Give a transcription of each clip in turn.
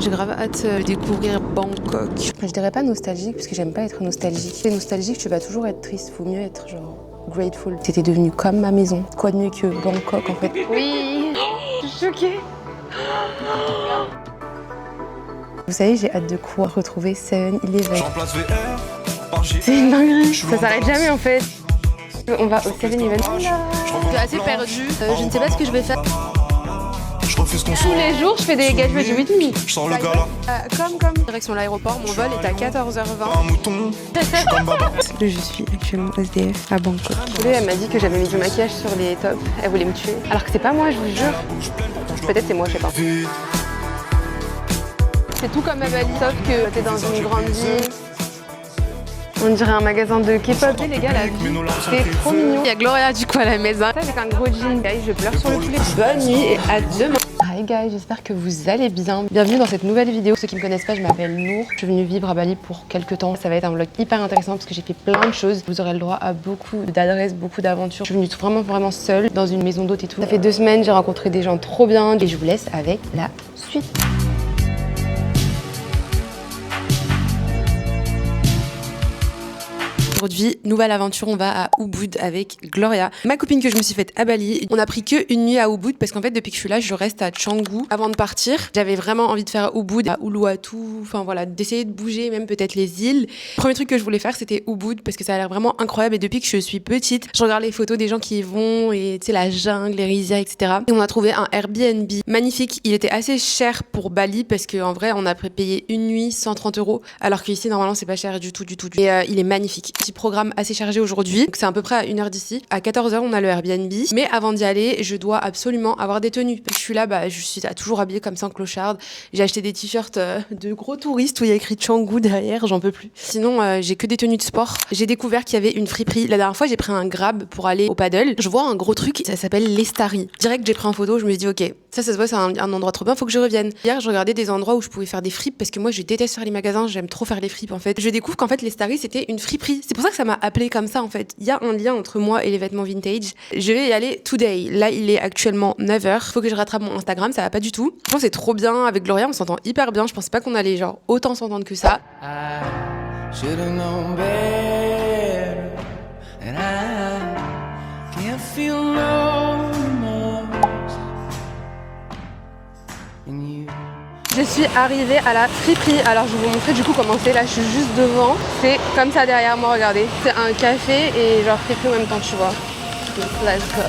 j'ai grave hâte de découvrir Bangkok. Je dirais pas nostalgique parce que j'aime pas être nostalgique. Si t'es nostalgique, tu vas toujours être triste. Faut mieux être genre grateful. C'était devenu comme ma maison. Quoi de mieux que Bangkok en fait? Oui, je suis choquée. Vous savez, j'ai hâte de quoi? Retrouver 7-Eleven. C'est une dinguerie. Ça s'arrête jamais en fait. On va au 7-Eleven. Je suis assez perdue. Je ne sais pas ce que je vais faire. Tous les jours, je fais des gageures du Whitney. Je sors le gala. Comme. Direction l'aéroport, mon vol est à 14h20. Un mouton. Je suis actuellement SDF à Bangkok. Elle m'a dit que j'avais mis du maquillage sur les tops. Elle voulait me tuer. Alors que c'est pas moi, je vous jure. Peut-être c'est moi, je sais pas. C'est tout comme à Bali, sauf que t'es dans une grande ville. On dirait un magasin de K-pop. Les gars, la vie, c'est trop mignon. Il y a Gloria du coup à la maison. Ça, avec un gros jean. Guys, je pleure sur le poulet. Bonne nuit et à demain. Hi guys, j'espère que vous allez bien. Bienvenue dans cette nouvelle vidéo. Ceux qui me connaissent pas, je m'appelle Nour. Je suis venue vivre à Bali pour quelques temps. Ça va être un vlog hyper intéressant parce que j'ai fait plein de choses. Vous aurez le droit à beaucoup d'adresses, beaucoup d'aventures. Je suis venue vraiment seule dans une maison d'hôte et tout. Ça fait 2 semaines, j'ai rencontré des gens trop bien et je vous laisse avec la suite. Aujourd'hui, nouvelle aventure, on va à Ubud avec Gloria, ma copine que je me suis faite à Bali. On a pris qu'une nuit à Ubud parce qu'en fait depuis que je suis là, je reste à Canggu. Avant de partir, j'avais vraiment envie de faire Ubud, à Uluwatu, enfin voilà, d'essayer de bouger même peut-être les îles. Le premier truc que je voulais faire, c'était Ubud parce que ça a l'air vraiment incroyable et depuis que je suis petite, je regarde les photos des gens qui y vont et tu sais la jungle, les rizières, etc. Et on a trouvé un Airbnb magnifique. Il était assez cher pour Bali parce qu'en vrai, on a payé une nuit 130 € alors qu'ici normalement c'est pas cher du tout. Et il est magnifique. Programme assez chargé aujourd'hui, donc c'est à peu près à 1h d'ici. À 14h, on a le Airbnb, mais avant d'y aller, je dois absolument avoir des tenues. Je suis là, je suis toujours habillée comme ça en clocharde. J'ai acheté des t-shirts de gros touristes où il y a écrit Canggu derrière, j'en peux plus. Sinon, j'ai que des tenues de sport. J'ai découvert qu'il y avait une friperie. La dernière fois, j'ai pris un Grab pour aller au paddle. Je vois un gros truc, ça s'appelle l'Estari. Direct, j'ai pris en photo, je me suis dit, ok, ça se voit, c'est un endroit trop bien, faut que je revienne. Hier, je regardais des endroits où je pouvais faire des fripes parce que moi, je déteste faire les magasins, j'aime trop faire les fripes en fait. Je découvre qu'en fait, l'Estari, c'était une friperie. C'est pour ça que ça m'a appelé comme ça en fait. Il y a un lien entre moi et les vêtements vintage. Je vais y aller today. Là, il est actuellement 9h. Faut que je rattrape mon Instagram, ça va pas du tout. Je pense que c'est trop bien avec Gloria, on s'entend hyper bien. Je pensais pas qu'on allait genre autant s'entendre que ça. Je suis arrivée à la friperie. Alors je vais vous montrer du coup comment c'est. Là je suis juste devant. C'est comme ça derrière moi, regardez. C'est un café et genre friperie en même temps, tu vois. Let's go.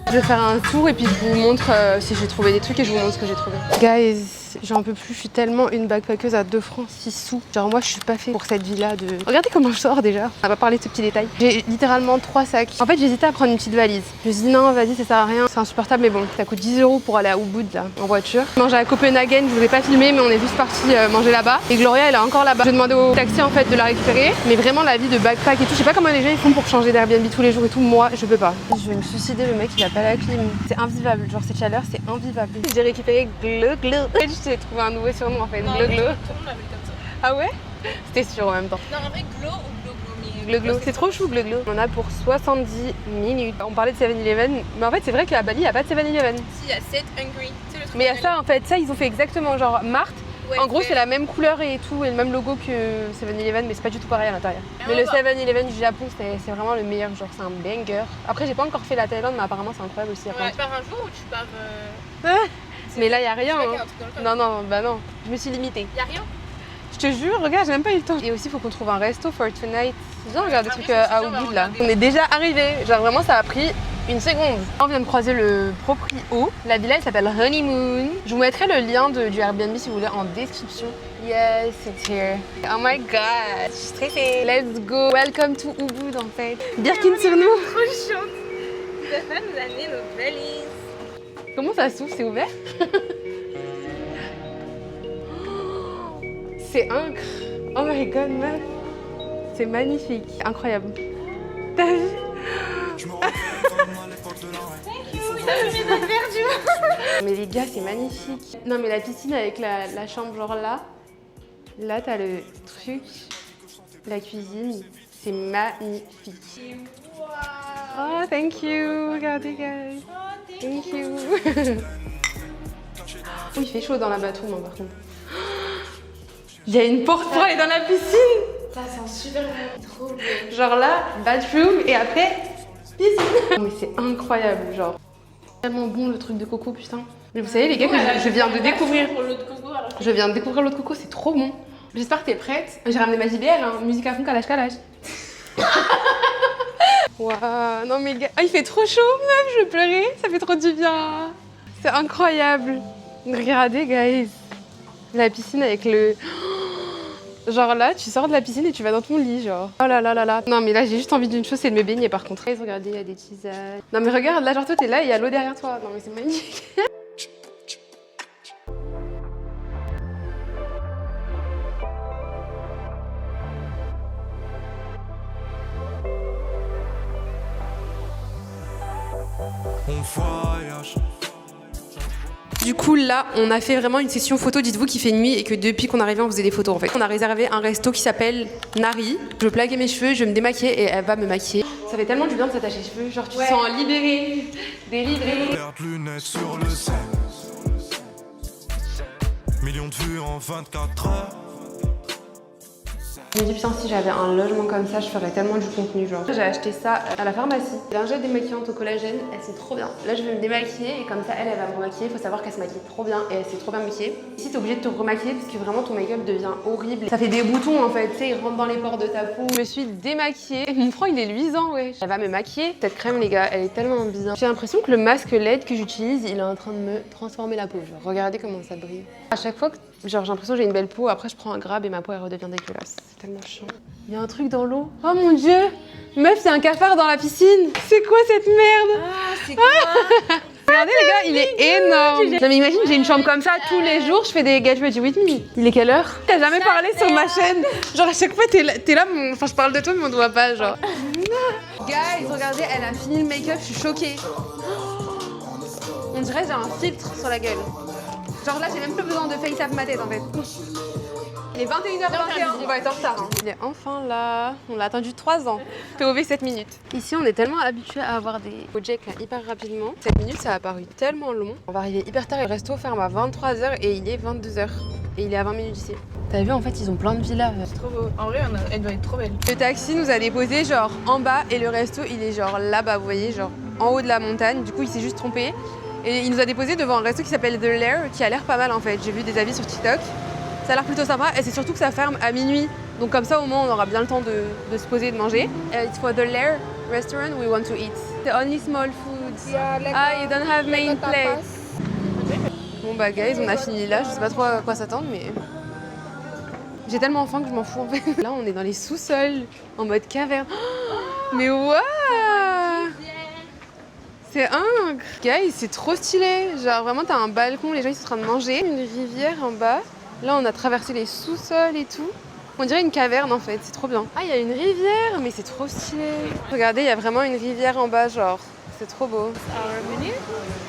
Je vais faire un tour et puis je vous montre si j'ai trouvé des trucs et je vous montre ce que j'ai trouvé. Guys, j'en peux plus, je suis tellement une backpackeuse à 2 francs 6 sous. Genre moi je suis pas fait pour cette vie-là de... Regardez comment je sors déjà. On va pas parler de ce petit détail. J'ai littéralement 3 sacs. En fait j'hésitais à prendre une petite valise. Je me suis dit non vas-y ça sert à rien, c'est insupportable mais bon. Ça coûte 10 € pour aller à Ubud là, en voiture. Manger à Copenhagen, je vous ai pas filmé mais on est juste parti manger là-bas. Et Gloria elle est encore là-bas. Je demandais au taxi en fait de la récupérer. Mais vraiment la vie de backpack et tout, je sais pas comment les gens ils font pour changer d'Airbnb tous les jours et tout. Moi je peux pas. Je vais me suicider, le mec il a pas la clim. C'est invivable, genre cette chaleur c'est invivable. J'ai récupéré Glo Glo. J'ai trouvé un nouveau surnom en fait, Glo Glo. Tout le monde l'appelle comme ça. Ah ouais? C'était sûr en même temps. Non, en vrai, Glo ou Glo Glo. Glo Glo, c'est trop chou Glo Glo. On en a pour 70 minutes. On parlait de 7-Eleven, mais en fait c'est vrai qu'à Bali il n'y a pas de 7-Eleven. Si, il y a 7 Hungry. Tu sais, le truc Mais il y a de ça en fait, ça ils ont fait exactement genre Mart. Ouais, En gros ouais. c'est la même couleur et tout, et le même logo que 7-Eleven, mais c'est pas du tout pareil à l'intérieur. Ah, Mais le bah. 7-Eleven du Japon c'est vraiment le meilleur, genre c'est un banger. Après j'ai pas encore fait la Thaïlande, mais apparemment c'est incroyable aussi. Ouais, tu pars un jour ou tu pars. Mais là il y a rien. Je sais pas qu'il y a Hein. un truc dans le Non, non, bah non, je me suis limitée. Y a rien. Je te jure, regarde, j'ai même pas eu le temps. Et aussi, il faut qu'on trouve un resto for tonight. Viens, regarde des Ah trucs oui, c'est à sûr, on va Ubud là. regarder. On est déjà arrivé. Genre vraiment, ça a pris une seconde. On vient de croiser le proprio. La villa, elle s'appelle Honeymoon. Je vous mettrai le lien du Airbnb si vous voulez en description. Yes, it's here. Oh my god, je suis stressée. Let's go. Welcome to Ubud en fait. Birkin sur nous. Trop chiante. Stéphane nous a amené nos valises. Comment ça s'ouvre? C'est ouvert? C'est incre. Oh my god, meuf. C'est magnifique. Incroyable. T'as vu? Mais les gars, c'est magnifique. Non, mais la piscine avec la chambre, genre là. Là, t'as le truc. La cuisine. C'est magnifique. Waouh. Oh, thank you. Regardez, guys. Thank you. Oh, il fait chaud dans la bathroom, hein, par contre. Il y a une porte pour aller dans la piscine. Ça sent super bon. Trop beau. Genre là, bathroom et après, piscine. Mais c'est incroyable, genre. Tellement bon le truc de coco, putain. Mais vous savez, les gars, que je viens de découvrir. Je viens de découvrir l'eau de coco, c'est trop bon. J'espère que t'es prête. J'ai ramené ma JBL, hein. Musique à fond, calage. Waouh, non mais gars, oh, il fait trop chaud, meuf, je vais pleurer, ça fait trop du bien. C'est incroyable. Regardez, guys. La piscine avec le... Genre là, tu sors de la piscine et tu vas dans ton lit, genre. Oh là là là là. Non mais là, j'ai juste envie d'une chose, c'est de me baigner par contre. Regardez, il y a des tisanes. Non mais regarde, là, genre toi, t'es là et il y a l'eau derrière toi. Non mais c'est magnifique. On voyage. Du coup, là, on a fait vraiment une session photo. Dites-vous qu'il fait nuit et que depuis qu'on est arrivé, on faisait des photos en fait. On a réservé un resto qui s'appelle Nari. Je plaquais mes cheveux, je vais me démaquiller et elle va me maquiller. Ça fait tellement du bien de s'attacher les cheveux. Genre, tu te sens libérée, délivrée. Perte lunettes sur le scène. Millions de vues en 24 heures. Je me dis putain, si j'avais un logement comme ça, je ferais tellement du contenu, genre. J'ai acheté ça à la pharmacie. Lingettes démaquillantes au collagène, elles sont trop bien. Là, je vais me démaquiller et comme ça, elle va me remaquiller. Il faut savoir qu'elle se maquille trop bien et elle s'est trop bien maquillée. Ici, t'es obligé de te remaquiller parce que vraiment ton make-up devient horrible. Ça fait des boutons en fait, tu sais, ils rentrent dans les pores de ta peau. Je me suis démaquillée. Mon front, il est luisant, ouais. Elle va me maquiller. Cette crème, les gars, elle est tellement bien. J'ai l'impression que le masque LED que j'utilise, il est en train de me transformer la peau. Genre, regardez comment ça brille. À chaque fois que genre j'ai l'impression que j'ai une belle peau, après je prends un grab et ma peau elle redevient dégueulasse. C'est tellement chiant. Il y a un truc dans l'eau. Oh mon dieu! Meuf, c'est un cafard dans la piscine! C'est quoi cette merde? Ah, c'est quoi? Regardez les gars, il est énorme! Non mais imagine, j'ai une chambre comme ça tous les jours, je fais des Get Ready With Me. Il est quelle heure? T'as jamais parlé sur ma chaîne? Genre à chaque fois t'es là, enfin je parle de toi mais on te voit pas genre. Guys, regardez, elle a fini le make-up, je suis choquée. On dirait que j'ai un filtre sur la gueule. Genre là, j'ai même plus besoin de face up ma tête en fait. Il est 21h21, on va être en retard. Hein. Il est enfin là. On l'a attendu 3 ans. POV 7 minutes. Ici, on est tellement habitué à avoir des projets hyper rapidement. 7 minutes, ça a paru tellement long. On va arriver hyper tard et le resto ferme à 23h et il est 22h. Et il est à 20 minutes d'ici. T'as vu, en fait, ils ont plein de villas. C'est trop beau. En vrai, elle doit être trop belle. Le taxi nous a déposé genre en bas et le resto, il est genre là-bas, vous voyez, genre en haut de la montagne. Du coup, il s'est juste trompé. Et il nous a déposé devant un resto qui s'appelle The Lair, qui a l'air pas mal en fait. J'ai vu des avis sur TikTok. Ça a l'air plutôt sympa et c'est surtout que ça ferme à minuit. Donc comme ça au moins on aura bien le temps de se poser et de manger. It's for The Lair restaurant we want to eat. The only small foods. Yeah, You don't have main plate. Bon bah guys, on a fini là. Je sais pas trop à quoi s'attendre mais... J'ai tellement faim que je m'en fous en fait. Là on est dans les sous-sols, en mode caverne. Mais waouh! C'est incroyable! Guys, c'est trop stylé! Genre vraiment t'as un balcon, les gens ils sont en train de manger. Une rivière en bas. Là on a traversé les sous-sols et tout. On dirait une caverne en fait, c'est trop bien. Ah il y a une rivière, mais c'est trop stylé! Regardez, il y a vraiment une rivière en bas genre. C'est trop beau.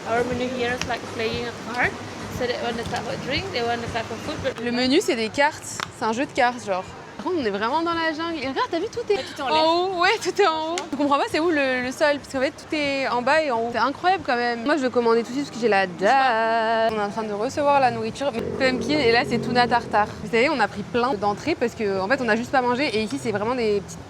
Our menu here is like playing a card. So they want to have a drink, they want to have a food. But Le menu c'est des cartes, c'est un jeu de cartes genre. Par contre, on est vraiment dans la jungle. Et regarde, t'as vu, tout est tout est en l'air. en haut. Ouais, tout est en haut. Je comprends pas, c'est où le sol? Parce qu'en fait, tout est en bas et en haut. C'est incroyable quand même. Moi, je veux commander tout de suite parce que j'ai la dalle. On est en train de recevoir la nourriture. Pumpkin, et là, c'est tuna tartare. Vous savez, on a pris plein d'entrées parce qu'en fait, on a juste pas mangé. Et ici, c'est vraiment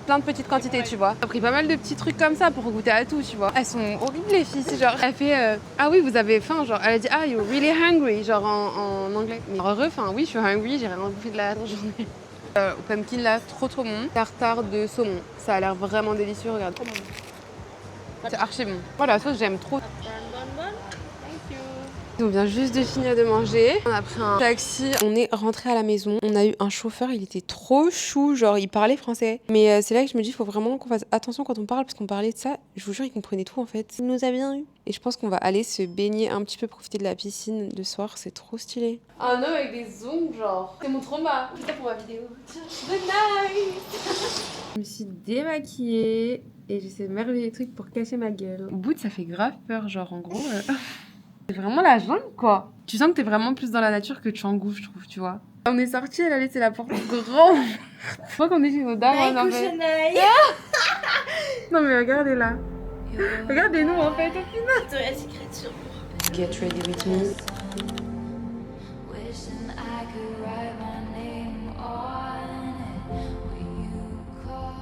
plein de petites quantités, tu vois. On a pris pas mal de petits trucs comme ça pour goûter à tout, tu vois. Elles sont horribles, les filles. C'est genre, elle fait ah oui, vous avez faim. Genre, elle a dit, ah, you're really hungry. Genre en anglais. Mais enfin, oui, je suis hungry, j'ai rien bouffé de la journée. Au pumpkin là, trop bon. Tartare de saumon, ça a l'air vraiment délicieux, regarde. C'est archi bon. Voilà, la sauce j'aime trop. On vient juste de finir de manger. On a pris un taxi. On est rentré à la maison. On a eu un chauffeur, il était trop chou. Genre, il parlait français. Mais c'est là que je me dis, il faut vraiment qu'on fasse attention quand on parle. Parce qu'on parlait de ça. Je vous jure, il comprenait tout en fait. Il nous a bien eu. Et je pense qu'on va aller se baigner un petit peu, profiter de la piscine le soir. C'est trop stylé. Un homme avec des ongles, genre. C'est mon trauma. C'est ça pour ma vidéo. Good night. Je me suis démaquillée. Et j'ai ces merveilleux trucs pour cacher ma gueule. Au bout, ça fait grave peur. Genre, en gros... C'est vraiment la jungle, quoi. Tu sens que t'es vraiment plus dans la nature que Canggu, je trouve, tu vois. On est sorti, elle a laissé la porte grande. Je crois qu'on est chez nos darons, en fait. Non, mais regardez là. Regardez-nous en fait au final. Tu es écrite sur moi. Get ready with me. Wishing I could write my name on it when you call.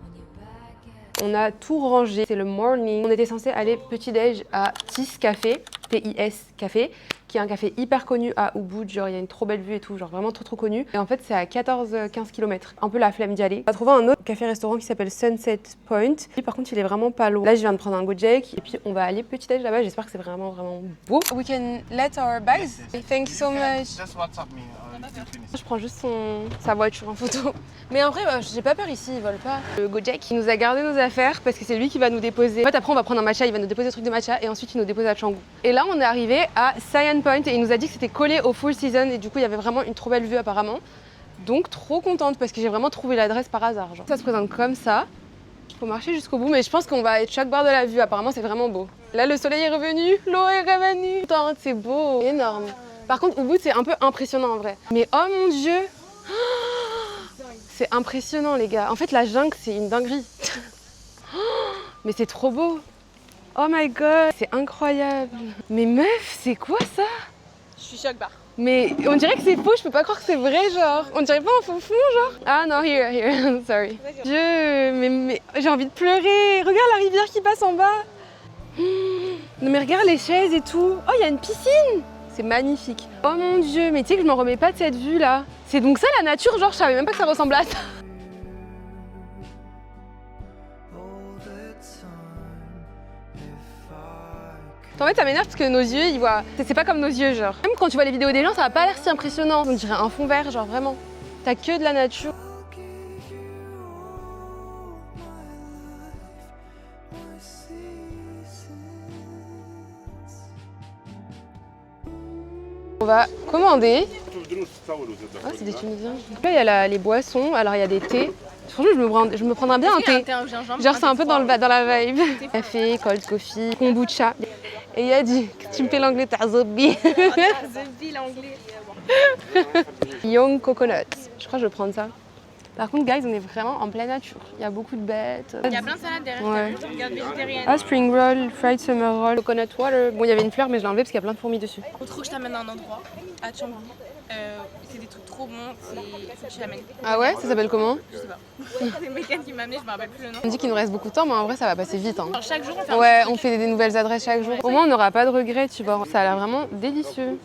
When you're back at On a tout rangé, c'est le morning. On était censé aller petit-déj à Tis Café, T-I-S Café, qui est un café hyper connu à Ubud, genre il y a une trop belle vue et tout, genre vraiment trop connu. Et en fait c'est à 14-15 km, un peu la flemme d'y aller. On a trouvé un autre café-restaurant qui s'appelle Sunset Point. Lui par contre il est vraiment pas loin. Là je viens de prendre un Gojek et puis on va aller petit-déj là-bas, j'espère que c'est vraiment beau. We can let our bags. Thank you so much. Just WhatsApp me if you finish. Je prends juste sa voiture en photo. Mais en vrai, j'ai pas peur ici, ils volent pas. Le Gojek, il nous a gardé nos affaires parce que c'est lui qui va nous déposer. En fait, après, on va prendre un matcha, il va nous déposer le truc de matcha et ensuite, il nous dépose à Canggu. Et là, on est arrivé à Siam Point et il nous a dit que c'était collé au full season et du coup, il y avait vraiment une trop belle vue apparemment. Donc, trop contente parce que j'ai vraiment trouvé l'adresse par hasard. Genre. Ça se présente comme ça. Faut marcher jusqu'au bout, mais je pense qu'on va être chaque barre de la vue. Apparemment, c'est vraiment beau. Là, le soleil est revenu, l'eau est revenue. Putain, c'est beau, énorme. Par contre, Ubud, c'est un peu impressionnant en vrai. Mais oh mon Dieu! C'est impressionnant les gars. En fait la jungle c'est une dinguerie. Mais c'est trop beau. Oh my god, c'est incroyable. Mais meuf, c'est quoi ça? Je suis choc barre. Mais on dirait que c'est faux, je peux pas croire que c'est vrai genre. On dirait pas un fond genre. Ah non, here, sorry. Mais j'ai envie de pleurer. Regarde la rivière qui passe en bas. Non mais regarde les chaises et tout. Oh, il y a une piscine. C'est magnifique. Oh mon Dieu, mais tu sais que je m'en remets pas de cette vue là. C'est donc ça la nature, genre je savais même pas que ça ressemblait à ça. En fait ça m'énerve parce que nos yeux ils voient, c'est pas comme nos yeux genre. Même quand tu vois les vidéos des gens ça va pas l'air si impressionnant. On dirait un fond vert genre vraiment. T'as que de la nature. On va commander. Ah, c'est des Tunisiens. Donc là, il y a les boissons, alors il y a des thés. Franchement, je me prendrais bien un thé. Genre, c'est un peu dans la vibe. Café, cold coffee, kombucha. Et il y a du. Tu me fais l'anglais, t'as zombie. Zombie l'anglais. Young coconut. Je crois que je vais prendre ça. Par contre, guys, on est vraiment en pleine nature. Il y a beaucoup de bêtes. Il y a plein de salades derrière. Ouais. Je regarde végétarienne. Ah, spring roll, fried summer roll, coconut water. Bon, il y avait une fleur, mais je l'ai enlevée parce qu'il y a plein de fourmis dessus. Faut trop que je t'amène à un endroit, à Canggu. C'est des trucs trop bons, faut que je t'amène. Ah ouais? Ça s'appelle comment? Je sais pas. C'est le mec qui m'a amené, je me rappelle plus le nom. On dit qu'il nous reste beaucoup de temps, mais en vrai, ça va passer vite. Hein. Genre, chaque jour, on fait un Ouais, petit on fait des nouvelles adresses chaque jour. Au moins, on n'aura pas de regrets, tu vois. Ça a l'air vraiment délicieux.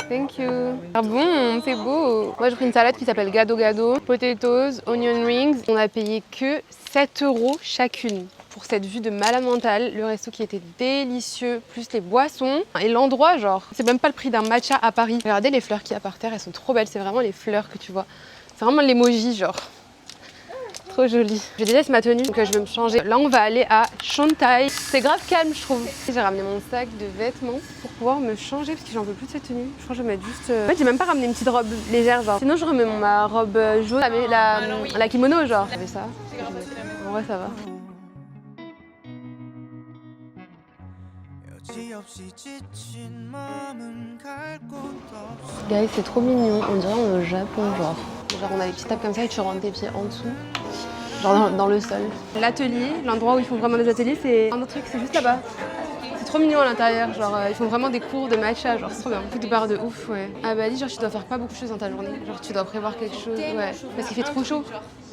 Thank you. Ah bon, c'est beau. Moi, j'ai pris une salade qui s'appelle Gado Gado, potatoes, onion rings. On a payé que 7 € chacune pour cette vue de malade mentale. Le resto qui était délicieux, plus les boissons et l'endroit, genre. C'est même pas le prix d'un matcha à Paris. Regardez les fleurs qu'il y a par terre, elles sont trop belles. C'est vraiment les fleurs que tu vois. C'est vraiment l'emoji, genre. Trop joli. Je déteste ma tenue, donc je vais me changer. Là, on va aller à Chantai. C'est grave calme, je trouve. J'ai ramené mon sac de vêtements pour pouvoir me changer parce que j'en peux plus de cette tenue. Je crois que je vais mettre juste. En fait, j'ai même pas ramené une petite robe légère, genre. Sinon, je remets ma robe jaune, la kimono, genre. J'avais ça. En vrai, ça va. Guys, c'est trop mignon. On dirait on est au Japon, genre. Genre, on a des petites tables comme ça et tu rentres tes pieds en dessous. Genre dans le sol. L'atelier, l'endroit où ils font vraiment des ateliers, c'est un autre truc, c'est juste là-bas. C'est trop mignon à l'intérieur, genre ils font vraiment des cours de matcha, genre c'est trop bien. Beaucoup de barres de ouf, ouais. À Bali, genre tu dois faire pas beaucoup de choses dans ta journée. Genre tu dois prévoir quelque chose, ouais. Parce qu'il fait trop chaud.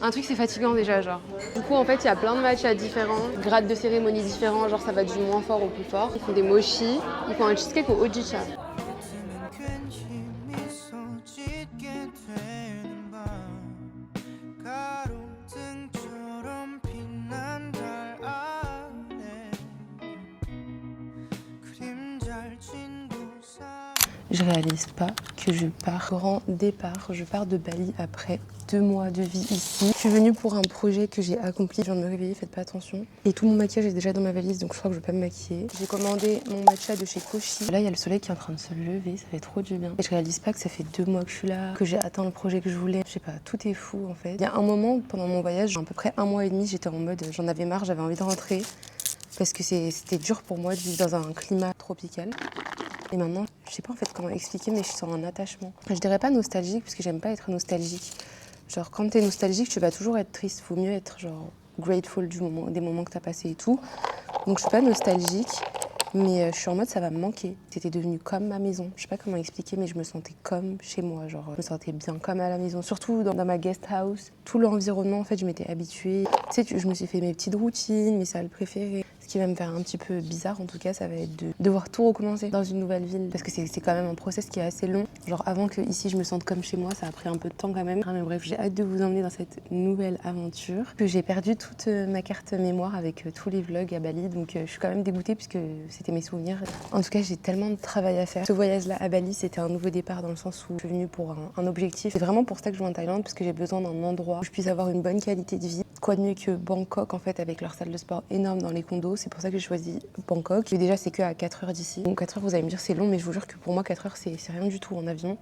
Un truc c'est fatigant déjà, genre. Du coup en fait il y a plein de matchas différents, grades de cérémonie différents, genre ça va du moins fort au plus fort. Ils font des mochis, ils font un cheesecake au hojicha. Je réalise pas que je pars grand départ. Je pars de Bali après 2 mois de vie ici. Je suis venue pour un projet que j'ai accompli. Je viens de me réveiller, faites pas attention. Et tout mon maquillage est déjà dans ma valise, donc je crois que je vais pas me maquiller. J'ai commandé mon matcha de chez Koshi. Là, il y a le soleil qui est en train de se lever, ça fait trop du bien. Et je réalise pas que ça fait 2 mois que je suis là, que j'ai atteint le projet que je voulais. Je sais pas, tout est fou en fait. Il y a un moment pendant mon voyage, à peu près 1 mois et demi, j'étais en mode j'en avais marre, j'avais envie de rentrer. Parce que c'était dur pour moi de vivre dans un climat tropical. Et maintenant, je sais pas en fait comment expliquer, mais je sens un attachement. Je dirais pas nostalgique, parce que j'aime pas être nostalgique. Genre, quand t'es nostalgique, tu vas toujours être triste. Faut mieux être genre grateful des moments que tu as passés et tout. Donc je suis pas nostalgique, mais je suis en mode ça va me manquer. C'était devenu comme ma maison. Je sais pas comment expliquer, mais je me sentais comme chez moi. Genre, je me sentais bien comme à la maison, surtout dans ma guest house. Tout l'environnement, en fait, je m'étais habituée. Tu sais, je me suis fait mes petites routines, mes salles préférées. Ce qui va me faire un petit peu bizarre, en tout cas, ça va être de devoir tout recommencer dans une nouvelle ville. Parce que c'est quand même un process qui est assez long. Genre, avant que ici je me sente comme chez moi, ça a pris un peu de temps quand même. Mais bref, j'ai hâte de vous emmener dans cette nouvelle aventure. Que j'ai perdu toute ma carte mémoire avec tous les vlogs à Bali. Donc, je suis quand même dégoûtée puisque c'était mes souvenirs. En tout cas, j'ai tellement de travail à faire. Ce voyage-là à Bali, c'était un nouveau départ dans le sens où je suis venue pour un objectif. C'est vraiment pour ça que je vais en Thaïlande, parce que j'ai besoin d'un endroit où je puisse avoir une bonne qualité de vie. Quoi de mieux que Bangkok, en fait, avec leur salle de sport énorme dans les condos. C'est pour ça que j'ai choisi Bangkok. Et déjà, c'est que à 4 heures d'ici. Donc 4 heures, vous allez me dire c'est long, mais je vous jure que pour moi, 4 heures, c'est rien du tout en avion.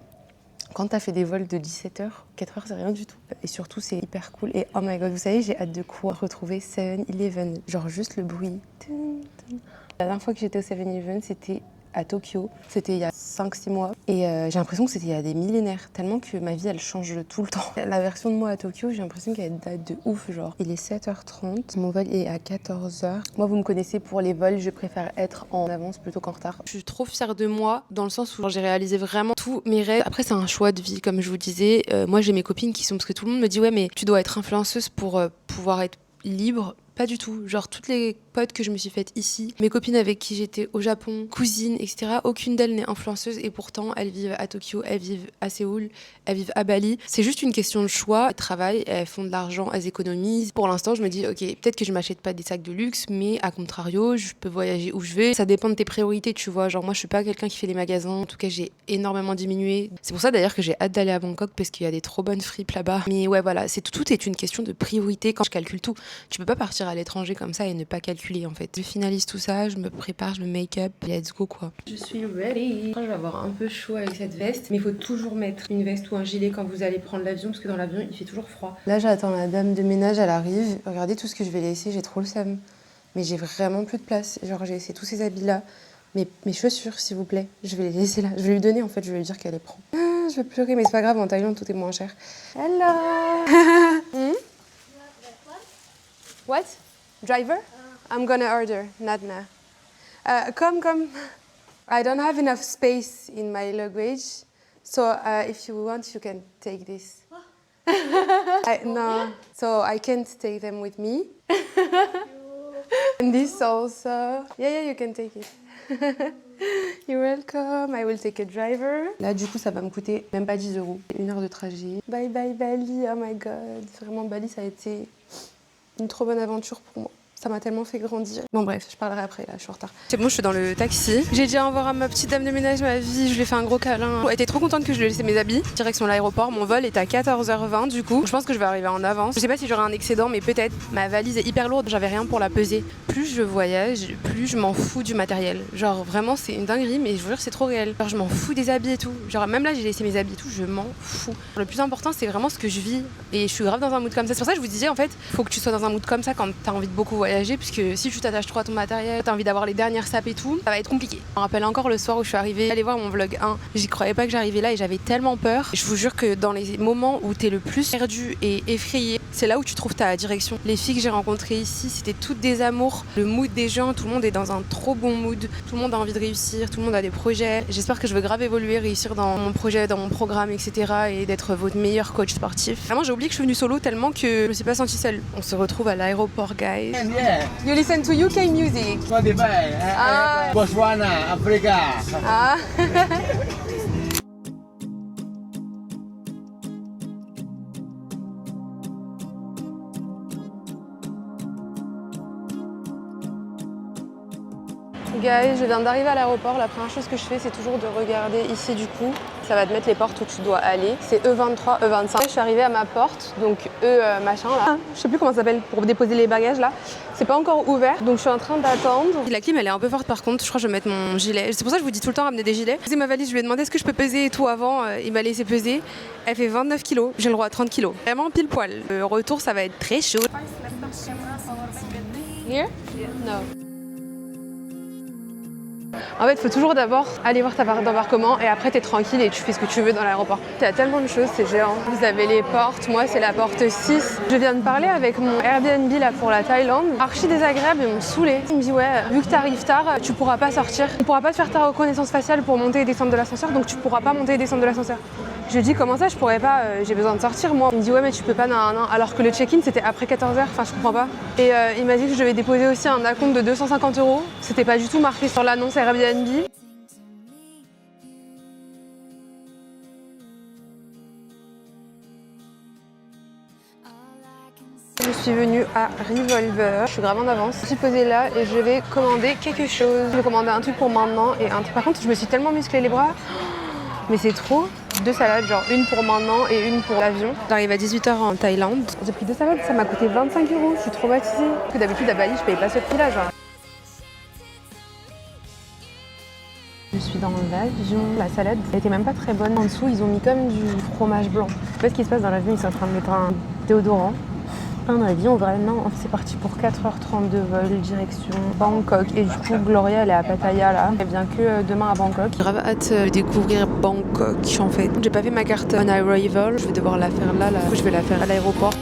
Quand t'as fait des vols de 17 heures, 4 heures, c'est rien du tout. Et surtout, c'est hyper cool. Et oh my god, vous savez, j'ai hâte de quoi retrouver 7-Eleven. Genre juste le bruit. La dernière fois que j'étais au 7-Eleven, c'était à Tokyo. C'était il y a 5-6 mois. Et j'ai l'impression que c'était il y a des millénaires. Tellement que ma vie, elle change tout le temps. La version de moi à Tokyo, j'ai l'impression qu'elle date de ouf. Genre, il est 7h30. Mon vol est à 14h. Moi, vous me connaissez pour les vols. Je préfère être en avance plutôt qu'en retard. Je suis trop fière de moi dans le sens où j'ai réalisé vraiment tous mes rêves. Après, c'est un choix de vie, comme je vous disais. Moi, j'ai mes copines qui sont... Parce que tout le monde me dit, ouais, mais tu dois être influenceuse pour pouvoir être libre. Pas du tout. Genre, toutes les potes que je me suis faites ici, mes copines avec qui j'étais au Japon, cousines, etc., aucune d'elles n'est influenceuse et pourtant elles vivent à Tokyo, elles vivent à Séoul, elles vivent à Bali. C'est juste une question de choix. Elles travaillent, elles font de l'argent, elles économisent. Pour l'instant, je me dis, ok, peut-être que je m'achète pas des sacs de luxe, mais à contrario, je peux voyager où je veux. Ça dépend de tes priorités, tu vois. Genre, moi, je suis pas quelqu'un qui fait les magasins. En tout cas, j'ai énormément diminué. C'est pour ça d'ailleurs que j'ai hâte d'aller à Bangkok parce qu'il y a des trop bonnes fripes là-bas. Mais ouais, voilà, tout est une question de priorité quand je calcule tout. Tu peux pas partir à l'étranger comme ça et ne pas calculer en fait. Je finalise tout ça, je me prépare, je me make-up, let's go quoi. Je suis ready. Je vais avoir un peu chaud avec cette veste, mais il faut toujours mettre une veste ou un gilet quand vous allez prendre l'avion parce que dans l'avion il fait toujours froid. Là j'attends la dame de ménage, elle arrive. Regardez tout ce que je vais laisser, j'ai trop le seum. Mais j'ai vraiment plus de place. Genre j'ai laissé tous ces habits là. Mes chaussures s'il vous plaît, je vais les laisser là. Je vais lui donner en fait, je vais lui dire qu'elle les prend. Ah, je vais pleurer mais c'est pas grave, en Thaïlande tout est moins cher. Hello. What? Driver? I'm gonna order, not now. Come. I don't have enough space in my luggage, so if you want, you can take this. No, so I can't take them with me. And this also. Yeah, you can take it. You're welcome. I will take a driver. Là, du coup, ça va me coûter même pas 10 €. 1 heure de trajet. Bye bye Bali. Oh my god. Vraiment, Bali, ça a été une trop bonne aventure pour moi. Ça m'a tellement fait grandir. Bon bref, je parlerai après, là, je suis en retard. C'est bon, je suis dans le taxi. J'ai dit au revoir à ma petite dame de ménage, ma vie, je lui ai fait un gros câlin. Elle était trop contente que je lui ai laissé mes habits. Direction l'aéroport, mon vol est à 14h20 du coup. Je pense que je vais arriver en avance. Je sais pas si j'aurai un excédent, mais peut-être. Ma valise est hyper lourde, j'avais rien pour la peser. Plus je voyage, plus je m'en fous du matériel. Genre vraiment, c'est une dinguerie, mais je vous jure, c'est trop réel. Genre je m'en fous des habits et tout. Genre même là, j'ai laissé mes habits et tout, je m'en fous. Le plus important, c'est vraiment ce que je vis. Et je suis grave dans un mood comme ça. C'est pour ça que je vous disais, en fait, faut que tu sois dans un mood comme ça quand t'as envie de beaucoup voyager, puisque si tu t'attaches trop à ton matériel, t'as envie d'avoir les dernières sapes et tout, ça va être compliqué. Je me rappelle encore le soir où je suis arrivée, allez voir mon vlog 1, j'y croyais pas que j'arrivais là et j'avais tellement peur. Je vous jure que dans les moments où t'es le plus perdu et effrayé, c'est là où tu trouves ta direction. Les filles que j'ai rencontrées ici, c'était toutes des amours. Le mood des gens, tout le monde est dans un trop bon mood. Tout le monde a envie de réussir, tout le monde a des projets. J'espère que je vais grave évoluer, réussir dans mon projet, dans mon programme, etc. et d'être votre meilleur coach sportif. Vraiment, j'ai oublié que je suis venue solo tellement que je me suis pas sentie seule. On se retrouve à l'aéroport, guys. Yeah. You listen to UK music? Spotify, Botswana, Africa. Ah. Guys, je viens d'arriver à l'aéroport. La première chose que je fais, c'est toujours de regarder ici du coup. Ça va te mettre les portes où tu dois aller. C'est E23, E25. Je suis arrivée à ma porte, donc machin là. Je sais plus comment ça s'appelle pour déposer les bagages là. C'est pas encore ouvert, donc je suis en train d'attendre. La clim elle est un peu forte par contre. Je crois que je vais mettre mon gilet. C'est pour ça que je vous dis tout le temps ramener des gilets. C'est ma valise. Je lui ai demandé est-ce que je peux peser et tout avant. Il m'a laissé peser. Elle fait 29 kilos. J'ai le droit à 30 kilos. Vraiment pile poil. Le retour ça va être très chaud. Here? No. En fait, il faut toujours d'abord aller voir ta barre d'embarquement et après t'es tranquille et tu fais ce que tu veux dans l'aéroport. Il y a tellement de choses, c'est géant. Vous avez les portes, moi c'est la porte 6. Je viens de parler avec mon Airbnb là pour la Thaïlande. Archi désagréable, ils m'ont saoulé. Il me dit ouais, vu que t'arrives tard, tu pourras pas sortir. On pourra pas te faire ta reconnaissance faciale pour monter et descendre de l'ascenseur, donc tu pourras pas monter et descendre de l'ascenseur. Je lui dis comment ça je pourrais pas, j'ai besoin de sortir moi. Il me dit ouais mais tu peux pas, non, alors que le check-in c'était après 14h, enfin je comprends pas. Et il m'a dit que je devais déposer aussi un acompte de 250 €. C'était pas du tout marqué sur l'annonce Airbnb. Je suis venue à Revolver, je suis grave en avance. Je suis posée là et je vais commander quelque chose. Je vais commander un truc pour maintenant et un truc. Par contre je me suis tellement musclé les bras, mais c'est trop. 2 salades, genre une pour maintenant et une pour l'avion. J'arrive à 18h en Thaïlande. J'ai pris 2 salades, ça m'a coûté 25 €. Je suis traumatisée. Parce que d'habitude à Bali, je paye pas ce prix-là, genre. Je suis dans l'avion. La salade, elle était même pas très bonne. En dessous, ils ont mis comme du fromage blanc. Je sais pas ce qui se passe dans l'avion, ils sont en train de mettre un déodorant. Un avion, vraiment, c'est parti pour 4h30 de vol, direction Bangkok. Et du coup, Gloria, elle est à Pattaya là. Elle vient que demain à Bangkok. J'ai grave hâte de découvrir Bangkok en fait. J'ai pas fait ma carte on arrival, je vais devoir la faire là. Du coup, je vais la faire à l'aéroport.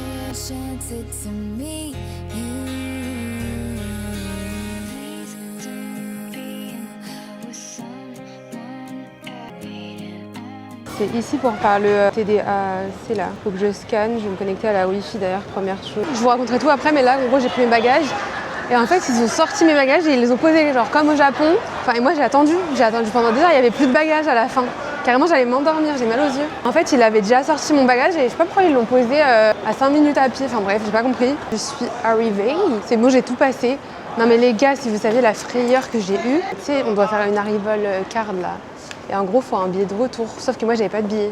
C'est ici pour faire le TDA, c'est là. Faut que je scanne, je vais me connecter à la Wi-Fi d'ailleurs, première chose. Je vous raconterai tout après, mais là, en gros, j'ai pris mes bagages. Et en fait, ils ont sorti mes bagages et ils les ont posés, genre comme au Japon. Enfin, et moi, j'ai attendu pendant 2 heures, il n'y avait plus de bagages à la fin. Carrément, j'allais m'endormir, j'ai mal aux yeux. En fait, il avait déjà sorti mon bagage et je sais pas pourquoi ils l'ont posé à 5 minutes à pied. Enfin bref, j'ai pas compris. Je suis arrivée, c'est bon, j'ai tout passé. Non mais les gars, si vous saviez la frayeur que j'ai eue, tu sais, on doit faire une arrival card là. Et en gros, il faut un billet de retour. Sauf que moi, j'avais pas de billet.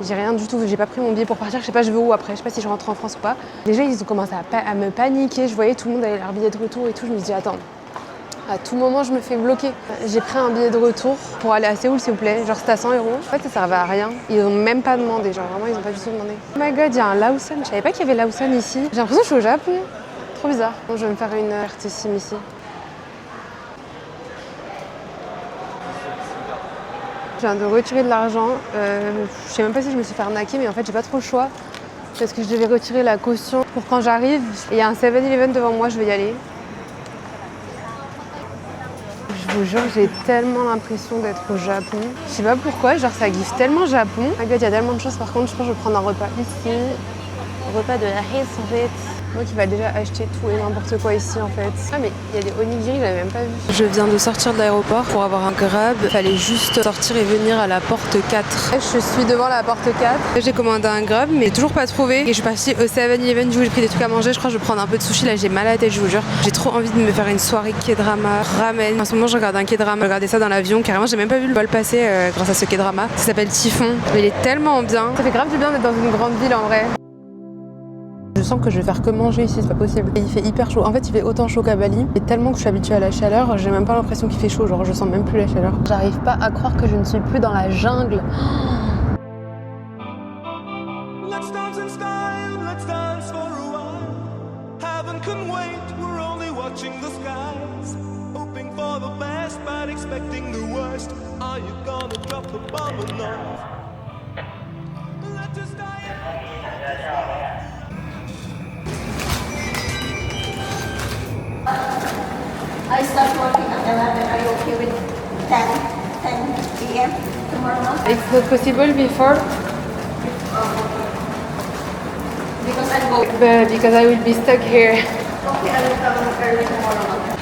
J'ai rien du tout. J'ai pas pris mon billet pour partir. Je sais pas, je vais où après. Je sais pas si je rentre en France ou pas. Déjà, ils ont commencé à me paniquer. Je voyais tout le monde avait leur billet de retour et tout. Je me dis, attends, à tout moment, je me fais bloquer. J'ai pris un billet de retour pour aller à Séoul, s'il vous plaît. Genre, c'était à 100 €. En fait, ça servait à rien. Ils ont même pas demandé. Genre, vraiment, ils ont pas du tout demandé. Oh my god, il y a un Lawson. Je savais pas qu'il y avait Lawson ici. J'ai l'impression que je suis au Japon. Trop bizarre. Bon, je vais me faire une carte SIM ici. Je viens de retirer de l'argent. Je sais même pas si je me suis fait arnaquer, mais en fait, j'ai pas trop le choix. Parce que je devais retirer la caution pour quand j'arrive. Il y a un 7-Eleven devant moi, je vais y aller. Je vous jure, j'ai tellement l'impression d'être au Japon. Je sais pas pourquoi, genre ça gifle tellement Japon. Regarde, il y a tellement de choses. Par contre, je pense que je vais prendre un repas ici. Un repas de la rice en fait. Moi qui va déjà acheter tout et n'importe quoi ici en fait. Ah mais il y a des onigiri, je l'avais même pas vu. Je viens de sortir de l'aéroport pour avoir un Grab. Il fallait juste sortir et venir à la porte 4. Je suis devant la porte 4. J'ai commandé un Grab mais toujours pas trouvé. Et je suis partie au 7-Eleven, du coup j'ai pris des trucs à manger. Je crois que je vais prendre un peu de sushi. Là j'ai mal à la tête, je vous jure. J'ai trop envie de me faire une soirée K-drama, ramen. En ce moment je regarde un K-drama. Je regardais ça dans l'avion. Carrément j'ai même pas vu le vol passer grâce à ce K-drama. Ça s'appelle Typhon. Mais il est tellement bien. Ça fait grave du bien d'être dans une grande ville en vrai. Je sens que je vais faire que manger ici, c'est pas possible. Il fait hyper chaud. En fait, il fait autant chaud qu'à Bali. Et tellement que je suis habituée à la chaleur, j'ai même pas l'impression qu'il fait chaud. Genre, je sens même plus la chaleur. J'arrive pas à croire que je ne suis plus dans la jungle. Let's dance in style, let's dance for a while. Heaven can wait, we're only watching the skies. Hoping for the best, but expecting the worst. Are you gonna drop the bomb or not? Let us die. I start working at 11. Are you okay with 10 p.m. tomorrow morning? It's not possible before Because I go. but because I will be stuck here. Okay, I will come early tomorrow morning.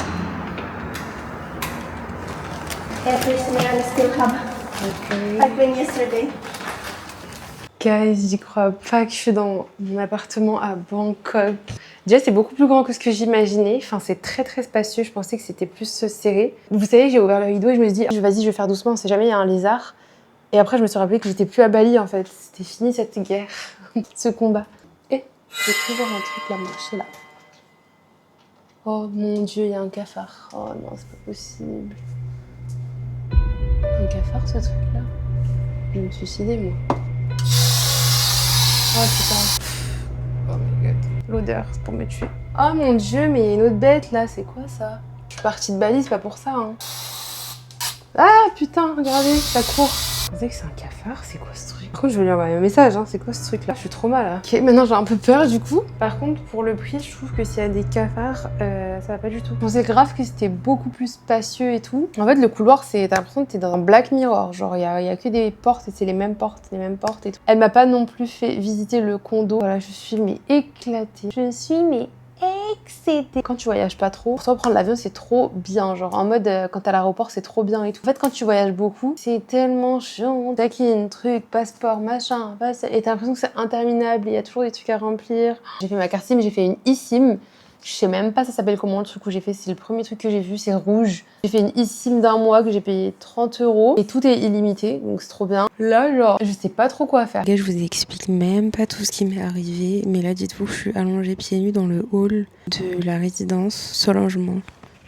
Every meal I still have. I've been yesterday. Guys, j'y crois pas que je suis dans mon appartement à Bangkok. Déjà, c'est beaucoup plus grand que ce que j'imaginais. Enfin, c'est très très spacieux. Je pensais que c'était plus serré. Vous savez, j'ai ouvert le rideau et je me suis dit, vas-y, je vais faire doucement. On sait jamais, il y a un lézard. Et après, je me suis rappelé que j'étais plus à Bali en fait. C'était fini cette guerre, ce combat. Et j'ai cru voir un truc là marcher là. Oh mon Dieu, il y a un cafard. Oh non, c'est pas possible. Un cafard, ce truc là. Je vais me suicider moi. Oh putain. Oh my god. L'odeur, c'est pour me tuer. Oh mon dieu, mais il y a une autre bête là, c'est quoi ça? Je suis partie de Bali, c'est pas pour ça hein. Ah putain, regardez, ça court. Vous savez que c'est un cafard, c'est quoi ce truc? Par contre, je vais lui envoyer un message, hein. C'est quoi ce truc là? Je suis trop mal là. Ok, maintenant j'ai un peu peur du coup. Par contre, pour le prix, je trouve que s'il y a des cafards, ça va pas du tout. Je pensais grave que c'était beaucoup plus spacieux et tout. En fait, le couloir, t'as l'impression que t'es dans un Black Mirror. Genre, il y a que des portes et c'est les mêmes portes et tout. Elle m'a pas non plus fait visiter le condo. Voilà, je suis mais éclatée. Je suis mais excitée. Quand tu voyages pas trop, pour toi prendre l'avion c'est trop bien, genre en mode quand t'es à l'aéroport c'est trop bien et tout. En fait quand tu voyages beaucoup c'est tellement chiant, taquine, truc, passeport, machin, et t'as l'impression que c'est interminable, il y a toujours des trucs à remplir. J'ai fait ma carte SIM, j'ai fait une eSIM. Je sais même pas ça s'appelle comment le truc où j'ai fait, c'est le premier truc que j'ai vu, c'est rouge. J'ai fait une eSIM d'un mois que j'ai payé 30 € et tout est illimité, donc c'est trop bien. Là genre, je sais pas trop quoi faire. Je vous explique même pas tout ce qui m'est arrivé, mais là dites-vous que je suis allongée pieds nus dans le hall de la résidence sans logement.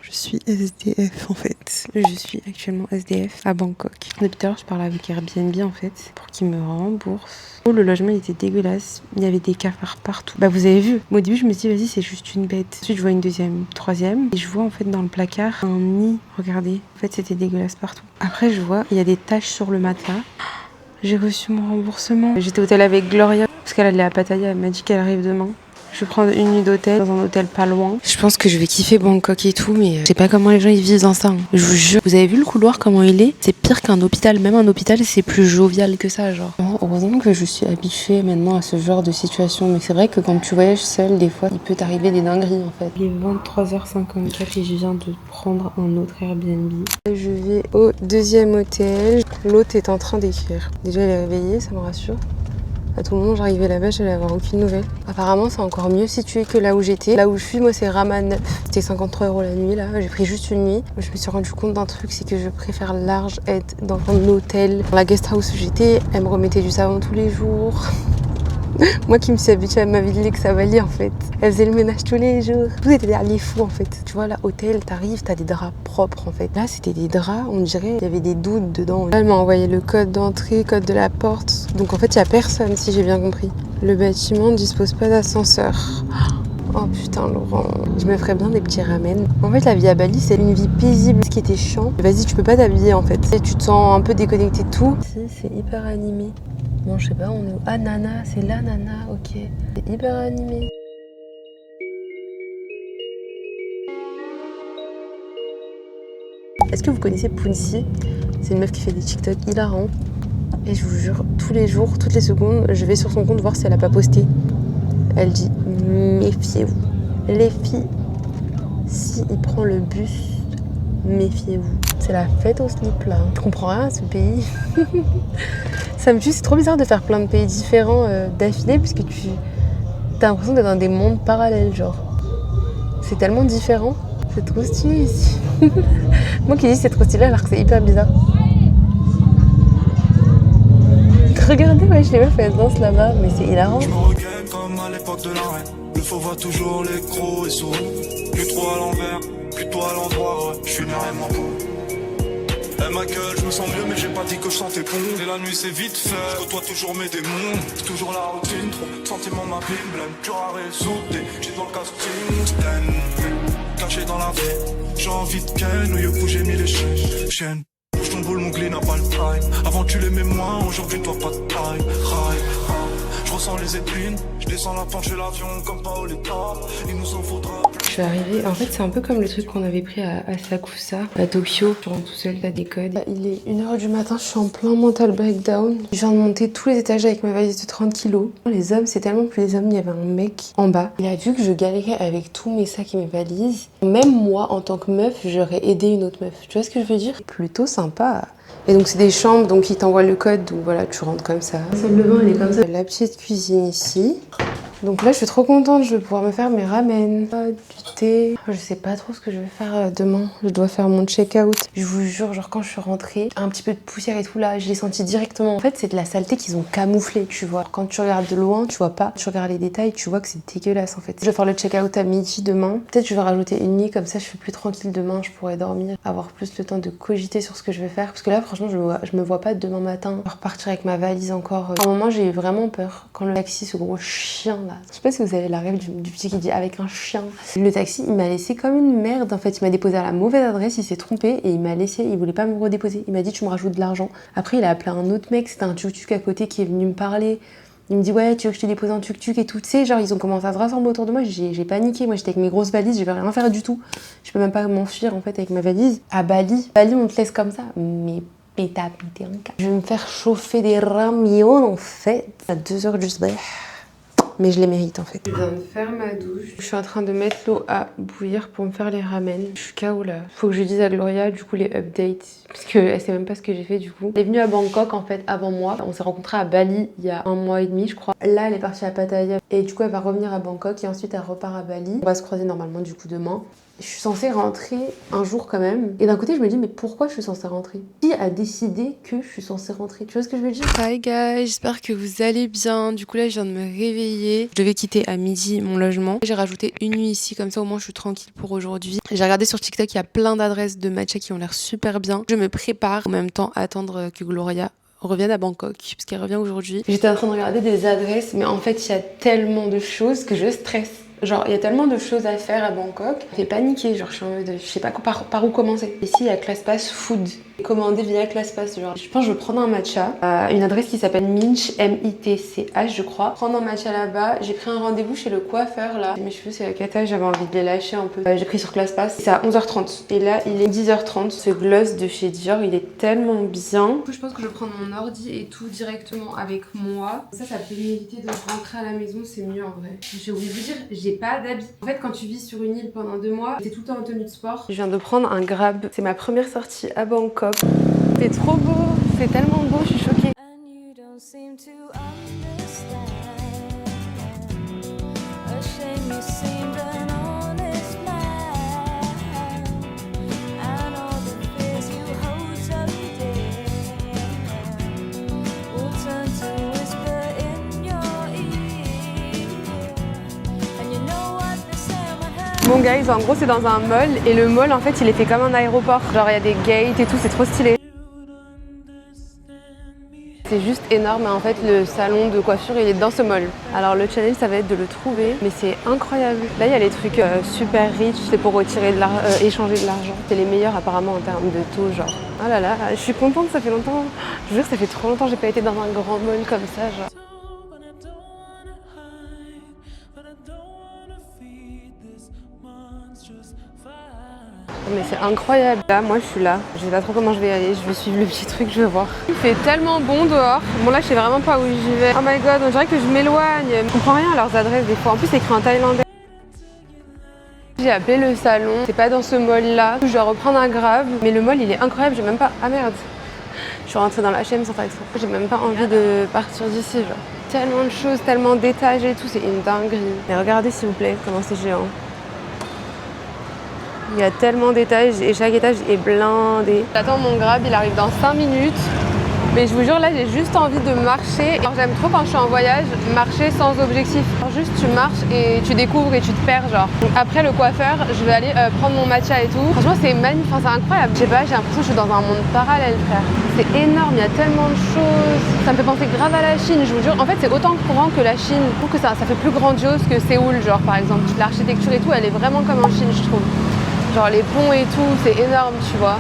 Je suis SDF en fait. Je suis actuellement SDF à Bangkok. Depuis tout à l'heure, je parle avec Airbnb en fait pour qu'ils me remboursent. Oh, le logement il était dégueulasse. Il y avait des cafards partout. Bah vous avez vu. Moi, au début, je me suis dit vas-y, c'est juste une bête. Ensuite, je vois une deuxième, troisième. Et je vois en fait dans le placard un nid. Regardez. En fait, c'était dégueulasse partout. Après, je vois il y a des taches sur le matelas. J'ai reçu mon remboursement. J'étais au hôtel avec Gloria parce qu'elle allait à Pattaya. Elle m'a dit qu'elle arrive demain. Je vais prendre une nuit d'hôtel dans un hôtel pas loin. Je pense que je vais kiffer Bangkok et tout, mais je sais pas comment les gens ils vivent dans ça. Hein. Je vous jure. Vous avez vu le couloir comment il est? C'est pire qu'un hôpital. Même un hôpital, c'est plus jovial que ça, genre. Oh, heureusement que je suis habituée maintenant à ce genre de situation. Mais c'est vrai que quand tu voyages seul, des fois, il peut t'arriver des dingueries en fait. Il est 23h54 et je viens de prendre un autre Airbnb. Je vais au deuxième hôtel. L'hôte est en train d'écrire. Déjà, il est réveillé, ça me rassure. À tout moment, j'arrivais là-bas, j'allais avoir aucune nouvelle. Apparemment, c'est encore mieux situé que là où j'étais. Là où je suis, moi, c'est Rama 9. C'était 53 € la nuit, là. J'ai pris juste une nuit. Je me suis rendu compte d'un truc, c'est que je préfère large être dans un hôtel. Dans la guest house où j'étais, elle me remettait du savon tous les jours. Moi qui me suis habituée à ma vie de l'ex-Savali en fait. Elle faisait le ménage tous les jours. Tout était derrière les fous en fait. Tu vois là, hôtel, t'arrives, t'as des draps propres en fait. Là c'était des draps, on dirait, il y avait des doudes dedans. Là elle m'a envoyé le code d'entrée, code de la porte. Donc en fait il y a personne si j'ai bien compris. Le bâtiment ne dispose pas d'ascenseur. Oh putain Laurent, je me ferais bien des petits ramen. En fait la vie à Bali c'est une vie paisible. Ce qui était chiant, vas-y tu peux pas t'habiller en fait. Et tu te sens un peu déconnecté de tout. Si c'est hyper animé. Bon, je sais pas, on est où? Ah, Nana, c'est là, Nana, ok. C'est hyper animé. Est-ce que vous connaissez Pounsi? C'est une meuf qui fait des TikTok hilarants. Et je vous jure, tous les jours, toutes les secondes, je vais sur son compte voir si elle a pas posté. Elle dit, méfiez-vous. Les filles, si il prend le bus, méfiez-vous. C'est la fête au slip là. Je comprends rien à ce pays. Ça me tue, c'est trop bizarre de faire plein de pays différents d'affilée puisque t'as l'impression d'être dans des mondes parallèles, genre. C'est tellement différent. C'est trop stylé ici. Moi qui dis c'est trop stylé alors que c'est hyper bizarre. Regardez, ouais, les meufs elles dansent là-bas, mais c'est hilarant. Je me regagne comme à l'époque de la reine. Le faux voit toujours les crocs et souris. Plus trop à l'envers, plutôt à l'endroit, ouais. Je suis derrière mon coup. Elle m'accueille, je me sens mieux mais j'ai pas dit que je sentais bon. Et la nuit c'est vite fait, je côtoie toujours mes démons. C'est toujours la routine, trop de sentiments ma vie me blême. Dur à résoudre, j'ai dans le casting. Caché dans la vie, j'ai envie de ken. Où you coup j'ai mis les chaînes. Bouge ton boule, mon glis n'a pas le time. Avant tu l'aimais moins, aujourd'hui toi pas de taille. Je ressens les épines, je descends la pente chez l'avion comme Paoletta. Il nous en faudra plus. Je suis arrivée, en fait c'est un peu comme le truc qu'on avait pris à Asakusa, à Tokyo. Tu rentres tout seul, t'as des codes. Il est 1h du matin, je suis en plein mental breakdown. Je viens de monter tous les étages avec ma valise de 30 kilos. Les hommes, c'est tellement plus les hommes, il y avait un mec en bas. Il a vu que je galérais avec tous mes sacs et mes valises. Même moi, en tant que meuf, j'aurais aidé une autre meuf. Tu vois ce que je veux dire? Plutôt sympa. Et donc c'est des chambres, donc ils t'envoient le code, donc voilà, tu rentres comme ça. La salle de bain, elle est comme ça. La petite cuisine ici. Donc là, je suis trop contente, je vais pouvoir me faire mes ramen. Du thé. Je sais pas trop ce que je vais faire demain. Je dois faire mon check-out. Je vous jure, genre quand je suis rentrée, un petit peu de poussière et tout là, je l'ai senti directement. En fait, c'est de la saleté qu'ils ont camouflé, tu vois. Quand tu regardes de loin, tu vois pas. Tu regardes les détails, tu vois que c'est dégueulasse en fait. Je vais faire le check-out à midi demain. Peut-être je vais rajouter une nuit, comme ça je suis plus tranquille demain, je pourrais dormir, avoir plus le temps de cogiter sur ce que je vais faire. Parce que là, franchement, je me vois pas demain matin repartir avec ma valise encore. À un moment, j'ai eu vraiment peur. Quand le taxi, ce gros chien là, là. Je sais pas si vous avez la rêve du petit qui dit avec un chien. Le taxi, il m'a laissé comme une merde en fait. Il m'a déposé à la mauvaise adresse, il s'est trompé et il m'a laissé, il voulait pas me redéposer. Il m'a dit tu me rajoutes de l'argent. Après, il a appelé un autre mec, c'était un tuk-tuk à côté qui est venu me parler. Il me dit ouais, tu veux que je te dépose un tuk-tuk et tout. Tu sais, genre ils ont commencé à se rassembler autour de moi. J'ai paniqué. Moi j'étais avec mes grosses valises, je vais rien faire du tout. Je peux même pas m'enfuir en fait avec ma valise. À Bali, on te laisse comme ça. Mais péta pété un cas. Je vais me faire chauffer des ramioles en fait à 2h du soir. Mais je les mérite en fait. Je viens de faire ma douche. Je suis en train de mettre l'eau à bouillir pour me faire les ramen. Je suis KO là. Faut que je dise à Gloria du coup les updates. Parce qu'elle sait même pas ce que j'ai fait du coup. Elle est venue à Bangkok en fait avant moi. On s'est rencontrés à Bali il y a 1 mois et demi je crois. Là elle est partie à Pattaya. Et du coup elle va revenir à Bangkok et ensuite elle repart à Bali. On va se croiser normalement du coup demain. Je suis censée rentrer un jour quand même. Et d'un côté, je me dis, mais pourquoi je suis censée rentrer? Qui a décidé que je suis censée rentrer? Tu vois ce que je veux dire? Hi guys, j'espère que vous allez bien. Du coup là, je viens de me réveiller. Je devais quitter à midi mon logement. J'ai rajouté une nuit ici, comme ça au moins je suis tranquille pour aujourd'hui. J'ai regardé sur TikTok, il y a plein d'adresses de matcha qui ont l'air super bien. Je me prépare en même temps à attendre que Gloria revienne à Bangkok, parce qu'elle revient aujourd'hui. J'étais en train de regarder des adresses, mais en fait, il y a tellement de choses que je stresse. Genre, il y a tellement de choses à faire à Bangkok. Ça fait paniquer, genre, je suis en mode, je sais pas par où commencer. Ici, il y a ClassPass Food. Commandé via ClassPass, genre. Je pense que je vais prendre un matcha à une adresse qui s'appelle Minch, M-I-T-C-H, je crois. Prendre un matcha là-bas. J'ai pris un rendez-vous chez le coiffeur, là. Mes cheveux, c'est la cata, j'avais envie de les lâcher un peu. J'ai pris sur ClassPass. C'est à 11h30. Et là, il est 10h30. Ce gloss de chez Dior, il est tellement bien. Du coup, je pense que je vais prendre mon ordi et tout directement avec moi. Ça peut m'éviter de rentrer à la maison, c'est mieux en vrai. J'ai oublié de vous dire, j'ai pas d'habits. En fait, quand tu vis sur une île pendant 2 mois, t'es tout le temps en tenue de sport. Je viens de prendre un Grab. C'est ma première sortie à Bangkok. C'est trop beau, c'est tellement beau, je suis choquée. Bon guys, en gros c'est dans un mall et le mall en fait il est fait comme un aéroport. Genre il y a des gates et tout, c'est trop stylé. C'est juste énorme et en fait le salon de coiffure il est dans ce mall. Alors le challenge ça va être de le trouver, mais c'est incroyable. Là il y a les trucs super riches, c'est pour retirer de échanger de l'argent. C'est les meilleurs apparemment en termes de taux genre. Ah là là, je suis contente, ça fait longtemps. Je veux dire ça fait trop longtemps que j'ai pas été dans un grand mall comme ça genre. Mais c'est incroyable. Là, moi, je suis là. Je sais pas trop comment je vais y aller. Je vais suivre le petit truc, je vais voir. Il fait tellement bon dehors. Bon, là, je sais vraiment pas où j'y vais. Oh my god, on dirait que je m'éloigne. Je comprends rien à leurs adresses des fois. En plus, c'est écrit en thaïlandais. J'ai appelé le salon. C'est pas dans ce mall-là. Je dois reprendre un Grab. Mais le mall, il est incroyable. J'ai même pas... Ah merde. Je suis rentrée dans la H&M sans faire exprès. J'ai même pas envie de partir d'ici, genre. Tellement de choses, tellement d'étages et tout. C'est une dinguerie. Mais regardez, s'il vous plaît, comment c'est géant. Il y a tellement d'étages et chaque étage est blindé. J'attends mon Grab, il arrive dans 5 minutes. Mais je vous jure, là, j'ai juste envie de marcher. J'aime trop quand je suis en voyage, marcher sans objectif. Juste, tu marches et tu découvres et tu te perds, genre. Donc, après le coiffeur, je vais aller prendre mon matcha et tout. Franchement, c'est magnifique, c'est incroyable. Je sais pas, j'ai l'impression que je suis dans un monde parallèle, frère. C'est énorme, il y a tellement de choses. Ça me fait penser grave à la Chine, je vous jure. En fait, c'est autant courant que la Chine. Je trouve que ça fait plus grandiose que Séoul, genre, par exemple. L'architecture et tout, elle est vraiment comme en Chine, je trouve. Genre les ponts et tout, c'est énorme, tu vois.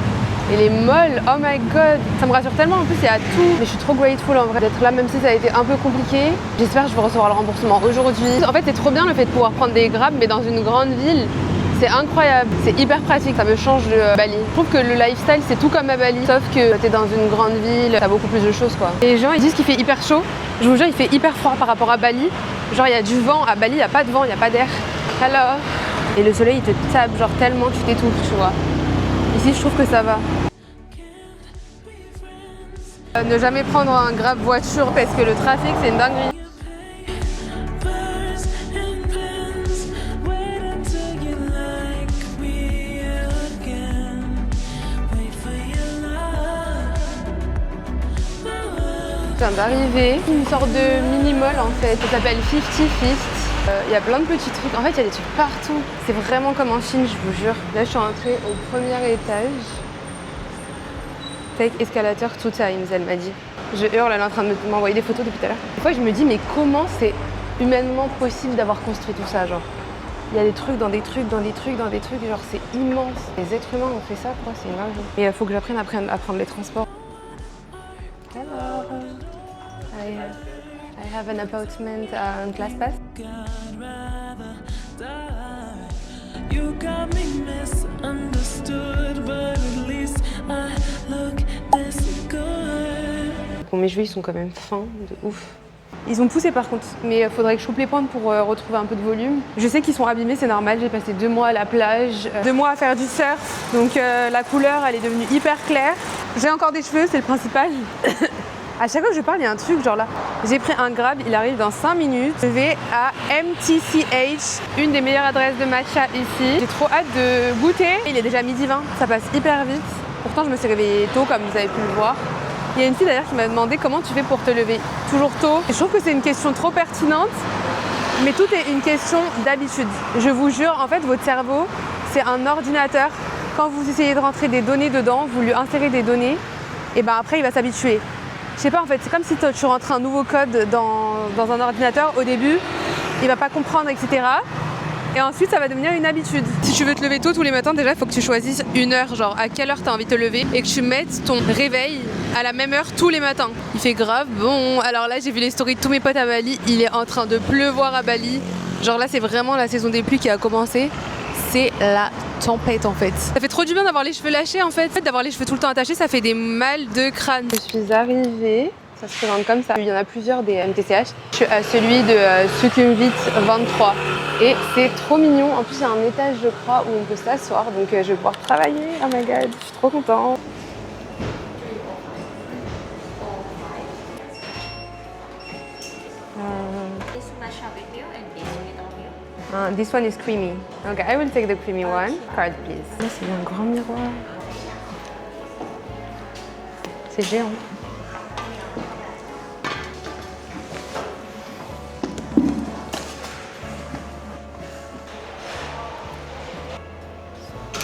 Et les malls, oh my god, ça me rassure tellement, en plus il y a tout. Mais je suis trop grateful en vrai d'être là, même si ça a été un peu compliqué. J'espère que je vais recevoir le remboursement aujourd'hui. En fait c'est trop bien le fait de pouvoir prendre des Grab, mais dans une grande ville. C'est incroyable, c'est hyper pratique, ça me change de Bali. Je trouve que le lifestyle c'est tout comme à Bali, sauf que t'es dans une grande ville, t'as beaucoup plus de choses quoi. Et les gens ils disent qu'il fait hyper chaud, je vous jure il fait hyper froid par rapport à Bali. Genre il y a du vent, à Bali il n'y a pas de vent, il n'y a pas d'air. Hello. Et le soleil il te tape genre tellement tu t'étouffes, tu vois. Ici je trouve que ça va. Ne jamais prendre un Grab voiture parce que le trafic c'est une dinguerie. Je viens d'arriver, une sorte de mini-mall en fait, ça s'appelle 50 Feast. Il y a plein de petits trucs, en fait il y a des trucs partout. C'est vraiment comme en Chine, je vous jure. Là je suis entrée au premier étage. Take escalator 2 times, elle m'a dit. Je hurle, elle est en train de m'envoyer des photos depuis tout à l'heure. Des fois je me dis mais comment c'est humainement possible d'avoir construit tout ça, genre. Il y a des trucs dans des trucs, dans des trucs, dans des trucs, genre c'est immense. Les êtres humains ont fait ça, quoi, c'est une dinguerie. Et il faut que j'apprenne à prendre les transports. Hello. I have an appointment on ClassPass. You got me misunderstood, but at least I look this good. Bon, mes cheveux ils sont quand même fins, de ouf. Ils ont poussé par contre, mais faudrait que je coupe les pointes pour retrouver un peu de volume. Je sais qu'ils sont abîmés, c'est normal, j'ai passé 2 mois à la plage, 2 mois à faire du surf, donc la couleur elle est devenue hyper claire. J'ai encore des cheveux, c'est le principal. À chaque fois que je parle, il y a un truc genre là. J'ai pris un Grab, il arrive dans 5 minutes. Je vais à MTCH, une des meilleures adresses de matcha ici. J'ai trop hâte de goûter. Il est déjà 12h20, ça passe hyper vite. Pourtant, je me suis réveillée tôt, comme vous avez pu le voir. Il y a une fille d'ailleurs qui m'a demandé comment tu fais pour te lever toujours tôt. Et je trouve que c'est une question trop pertinente, mais tout est une question d'habitude. Je vous jure, en fait, votre cerveau, c'est un ordinateur. Quand vous essayez de rentrer des données dedans, vous lui insérez des données, et ben après, il va s'habituer. Je sais pas, en fait, c'est comme si tu rentres un nouveau code dans un ordinateur. Au début, il va pas comprendre, etc. Et ensuite, ça va devenir une habitude. Si tu veux te lever tôt tous les matins, déjà, il faut que tu choisisses une heure, genre à quelle heure tu as envie de te lever, et que tu mettes ton réveil à la même heure tous les matins. Il fait grave bon. Alors là, j'ai vu les stories de tous mes potes à Bali. Il est en train de pleuvoir à Bali. Genre là, c'est vraiment la saison des pluies qui a commencé. C'est la tempête en fait. Ça fait trop du bien d'avoir les cheveux lâchés en fait. D'avoir les cheveux tout le temps attachés, ça fait des mal de crâne. Je suis arrivée, ça se présente comme ça. Il y en a plusieurs des MTCH. Je suis à celui de Sukhumvit 23 et c'est trop mignon. En plus, il y a un étage, je crois, où on peut s'asseoir. Donc je vais pouvoir travailler. Oh my god, je suis trop contente. This matcha with you and this without you. This one is creamy. Okay, I will take the creamy one. Card, please. Là, c'est un grand miroir. C'est géant.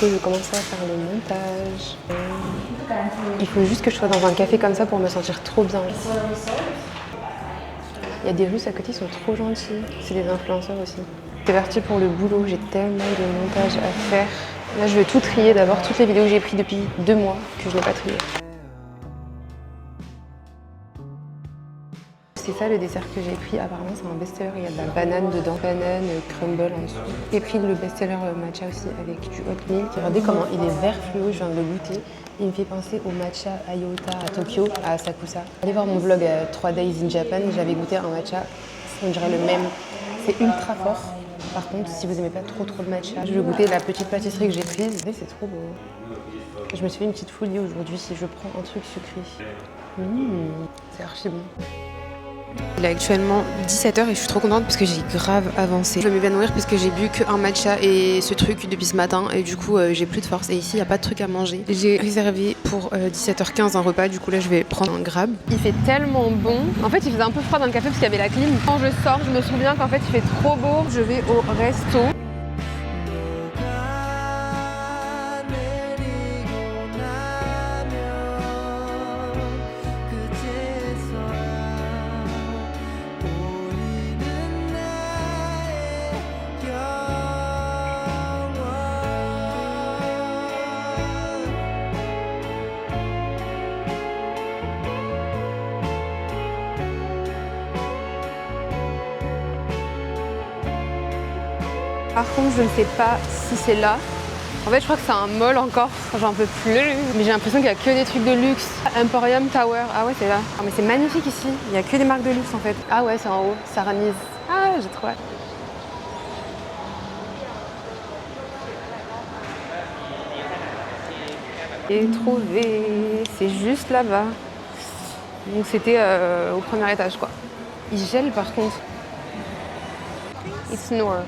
Je vais commencer à faire le montage. Il faut juste que je sois dans un café comme ça pour me sentir trop bien. Il y a des Russes à côté, ils sont trop gentils. C'est des influenceurs aussi. C'est parti pour le boulot, j'ai tellement de montage à faire. Là, je vais tout trier d'abord, toutes les vidéos que j'ai prises depuis 2 mois que je n'ai pas triées. C'est ça le dessert que j'ai pris. Apparemment, c'est un best-seller. Il y a de la banane dedans, banane, crumble en dessous. J'ai pris le best-seller matcha aussi avec du hot milk. Regardez comment il est vert fluo, je viens de le goûter. Il me fait penser au matcha Ayota à Tokyo, à Asakusa. Allez voir mon vlog 3 Days in Japan, j'avais goûté un matcha, on dirait le même. C'est ultra fort. Par contre, si vous aimez pas trop le matcha, je vais goûter la petite pâtisserie que j'ai prise. C'est trop beau. Je me suis fait une petite folie aujourd'hui si je prends un truc sucré. C'est archi bon. Il est actuellement 17h et je suis trop contente parce que j'ai grave avancé. Je vais m'évanouir parce que j'ai bu qu'un matcha et ce truc depuis ce matin et du coup j'ai plus de force et ici il n'y a pas de truc à manger. J'ai réservé pour 17h15 un repas, du coup là je vais prendre un Grab. Il fait tellement bon. En fait il faisait un peu froid dans le café parce qu'il y avait la clim. Quand je sors je me souviens qu'en fait il fait trop beau. Je vais au resto. Par contre, je ne sais pas si c'est là. En fait, je crois que c'est un mall encore. J'en peux plus. Mais j'ai l'impression qu'il n'y a que des trucs de luxe. Emporium Tower. Ah ouais, c'est là. Ah, mais c'est magnifique ici. Il n'y a que des marques de luxe en fait. Ah ouais, c'est en haut. Saranise. Ah, j'ai trop hâte. Et trouvé. C'est juste là-bas. Donc c'était au premier étage quoi. Il gèle par contre. It's snore.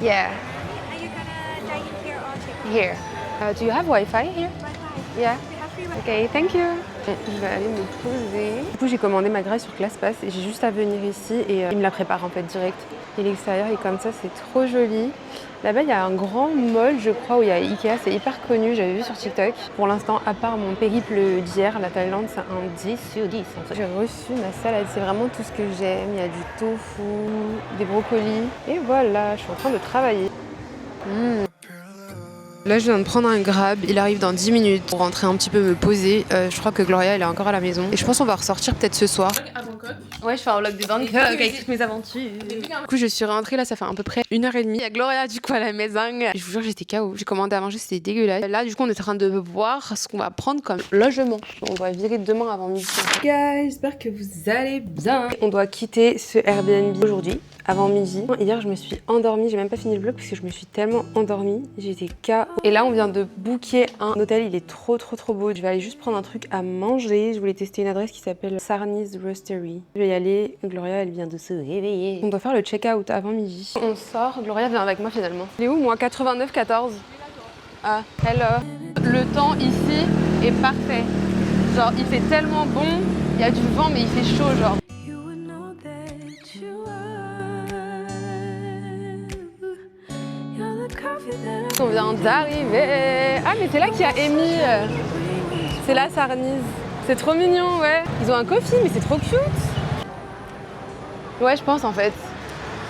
Yeah. Are you gonna dine in here or take Here. Do you have Wi-Fi here? Wi-Fi? Yeah. We have free Wi-Fi. Okay, thank you. Je vais aller me poser. Du coup, j'ai commandé ma graisse sur ClassPass et j'ai juste à venir ici et il me la prépare en fait direct. Et l'extérieur est comme ça, c'est trop joli. Là-bas, il y a un grand mall, je crois, où il y a Ikea, c'est hyper connu, j'avais vu sur TikTok. Pour l'instant, à part mon périple d'hier, la Thaïlande, c'est un 10 sur 10. En fait. J'ai reçu ma salade, c'est vraiment tout ce que j'aime. Il y a du tofu, des brocolis. Et voilà, je suis en train de travailler. Là, je viens de prendre un Grab, il arrive dans 10 minutes pour rentrer un petit peu me poser. Je crois que Gloria, elle est encore à la maison. Et je pense qu'on va ressortir peut-être ce soir. À Bangkok. Ouais, je fais un vlog de Bangkok avec toutes mes aventures. Du coup, je suis rentrée là, ça fait à peu près 1h30. Il y a Gloria du coup à la maison. Je vous jure, j'étais KO. J'ai commandé à manger, c'était dégueulasse. Là, du coup, on est en train de voir ce qu'on va prendre comme logement. On doit virer demain avant midi. Guys, j'espère que vous allez bien. On doit quitter ce Airbnb aujourd'hui, avant midi. Hier, je me suis endormie. J'ai même pas fini le vlog parce que je me suis tellement endormie. J'étais KO. Et là, on vient de booker un hôtel. Il est trop beau. Je vais aller juste prendre un truc à manger. Je voulais tester une adresse qui s'appelle Sarni's Roastery. Je vais y aller. Gloria, elle vient de se réveiller. On doit faire le check-out avant midi. On sort. Gloria vient avec moi finalement. Il est où, moi? 89,14. Ah, hello. Le temps ici est parfait. Genre, il fait tellement bon. Il y a du vent, mais il fait chaud, genre. On vient d'arriver. Ah, mais c'est là qu'il y a Amy. C'est là, Sarni's. C'est trop mignon, ouais. Ils ont un coffee, mais c'est trop cute. Ouais, je pense en fait.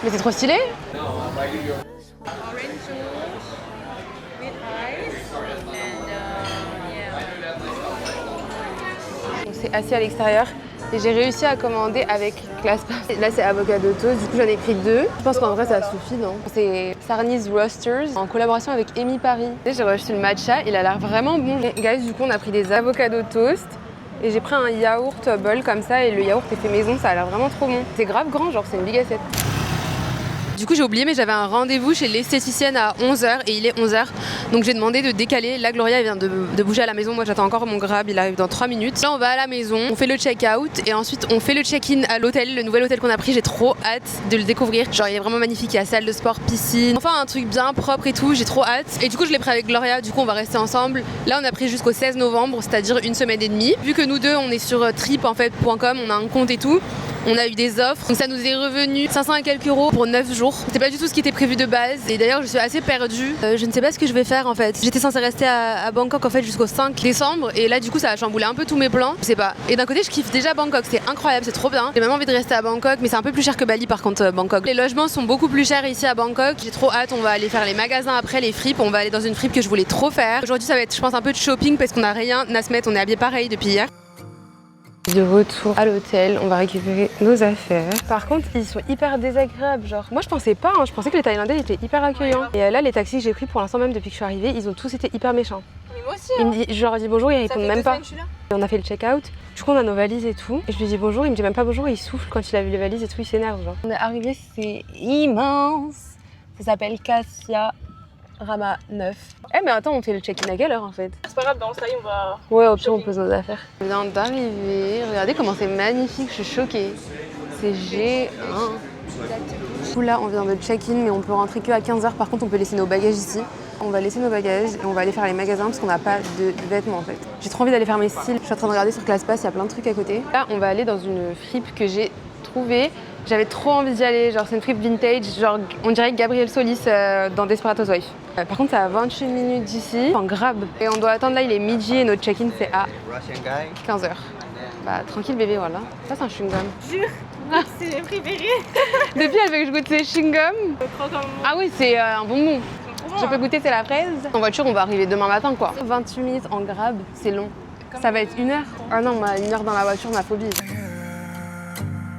Mais c'est trop stylé. On s'est assis à l'extérieur et j'ai réussi à commander avec ClassPass. Là, c'est avocado toast. Du coup, j'en ai pris 2. Je pense qu'en vrai, ça suffit, non? C'est Sarni's Roasters en collaboration avec Amy Paris. J'ai reçu le matcha. Il a l'air vraiment bon. Et guys, du coup, on a pris des avocado toast. Et j'ai pris un yaourt bol comme ça et le yaourt est fait maison, ça a l'air vraiment trop bon. C'est grave grand, genre c'est une big assiette. Du coup j'ai oublié mais j'avais un rendez-vous chez l'esthéticienne à 11h et il est 11h. Donc j'ai demandé de décaler. Là Gloria vient de bouger à la maison, moi j'attends encore mon Grab, il arrive dans 3 minutes. Là on va à la maison, on fait le check-out et ensuite on fait le check-in à l'hôtel, le nouvel hôtel qu'on a pris. J'ai trop hâte de le découvrir. Genre il est vraiment magnifique, il y a salle de sport, piscine. Enfin un truc bien propre et tout, j'ai trop hâte. Et du coup je l'ai pris avec Gloria, du coup on va rester ensemble. Là on a pris jusqu'au 16 novembre, c'est-à-dire une semaine et demie. Vu que nous deux on est sur trip en fait.com, on a un compte et tout. On a eu des offres, donc ça nous est revenu 500 et quelques euros pour 9 jours. C'était pas du tout ce qui était prévu de base et d'ailleurs je suis assez perdue. Je ne sais pas ce que je vais faire en fait. J'étais censée rester à Bangkok en fait jusqu'au 5 décembre et là du coup ça a chamboulé un peu tous mes plans. Je sais pas. Et d'un côté je kiffe déjà Bangkok, c'est incroyable, c'est trop bien. J'ai même envie de rester à Bangkok mais c'est un peu plus cher que Bali par contre Bangkok. Les logements sont beaucoup plus chers ici à Bangkok. J'ai trop hâte, on va aller faire les magasins après, les fripes. On va aller dans une fripe que je voulais trop faire. Aujourd'hui ça va être je pense un peu de shopping parce qu'on a rien à se mettre, on est habillés pareil depuis hier. De retour à l'hôtel, on va récupérer nos affaires. Par contre, ils sont hyper désagréables, genre. Moi, je pensais pas, hein. Je pensais que les Thaïlandais étaient hyper accueillants. Et là, les taxis que j'ai pris pour l'instant, même depuis que je suis arrivée, ils ont tous été hyper méchants. Mais moi aussi. Je leur ai dit bonjour, ils répondent même pas. Et on a fait le check-out. Du coup, on a nos valises et tout. Et je lui dis bonjour, il me dit même pas bonjour, il souffle quand il a vu les valises et tout, il s'énerve, genre. On est arrivé, c'est immense. Ça s'appelle Cassia Rama 9. Eh mais attends, on fait le check-in à quelle heure en fait? C'est pas grave, dans ce taille on va. Ouais, au pire on pose nos affaires. On vient d'arriver, regardez comment c'est magnifique, je suis choquée. C'est géant. Du coup là on vient de check-in mais on peut rentrer que à 15h, par contre on peut laisser nos bagages ici. On va laisser nos bagages et on va aller faire les magasins parce qu'on n'a pas de vêtements en fait. J'ai trop envie d'aller faire mes styles, je suis en train de regarder sur ClassPass, il y a plein de trucs à côté. Là on va aller dans une fripe que j'ai trouvée. J'avais trop envie d'y aller, genre c'est une fripe vintage, genre on dirait Gabriel Solis dans Desperate Housewives. Par contre c'est à 28 minutes d'ici, en Grab. Et on doit attendre là, il est midi et notre check-in c'est à 15h. Bah tranquille bébé, voilà. Ça c'est un chewing-gum. Jure, c'est mes préférés. Depuis elle veut que je goûte ses chewing-gums. Ah oui c'est un bonbon. Je peux goûter, c'est la fraise. En voiture on va arriver demain matin quoi. 28 minutes en Grab, c'est long. Ça va être 1 heure. Ah non, 1 heure dans la voiture, ma phobie.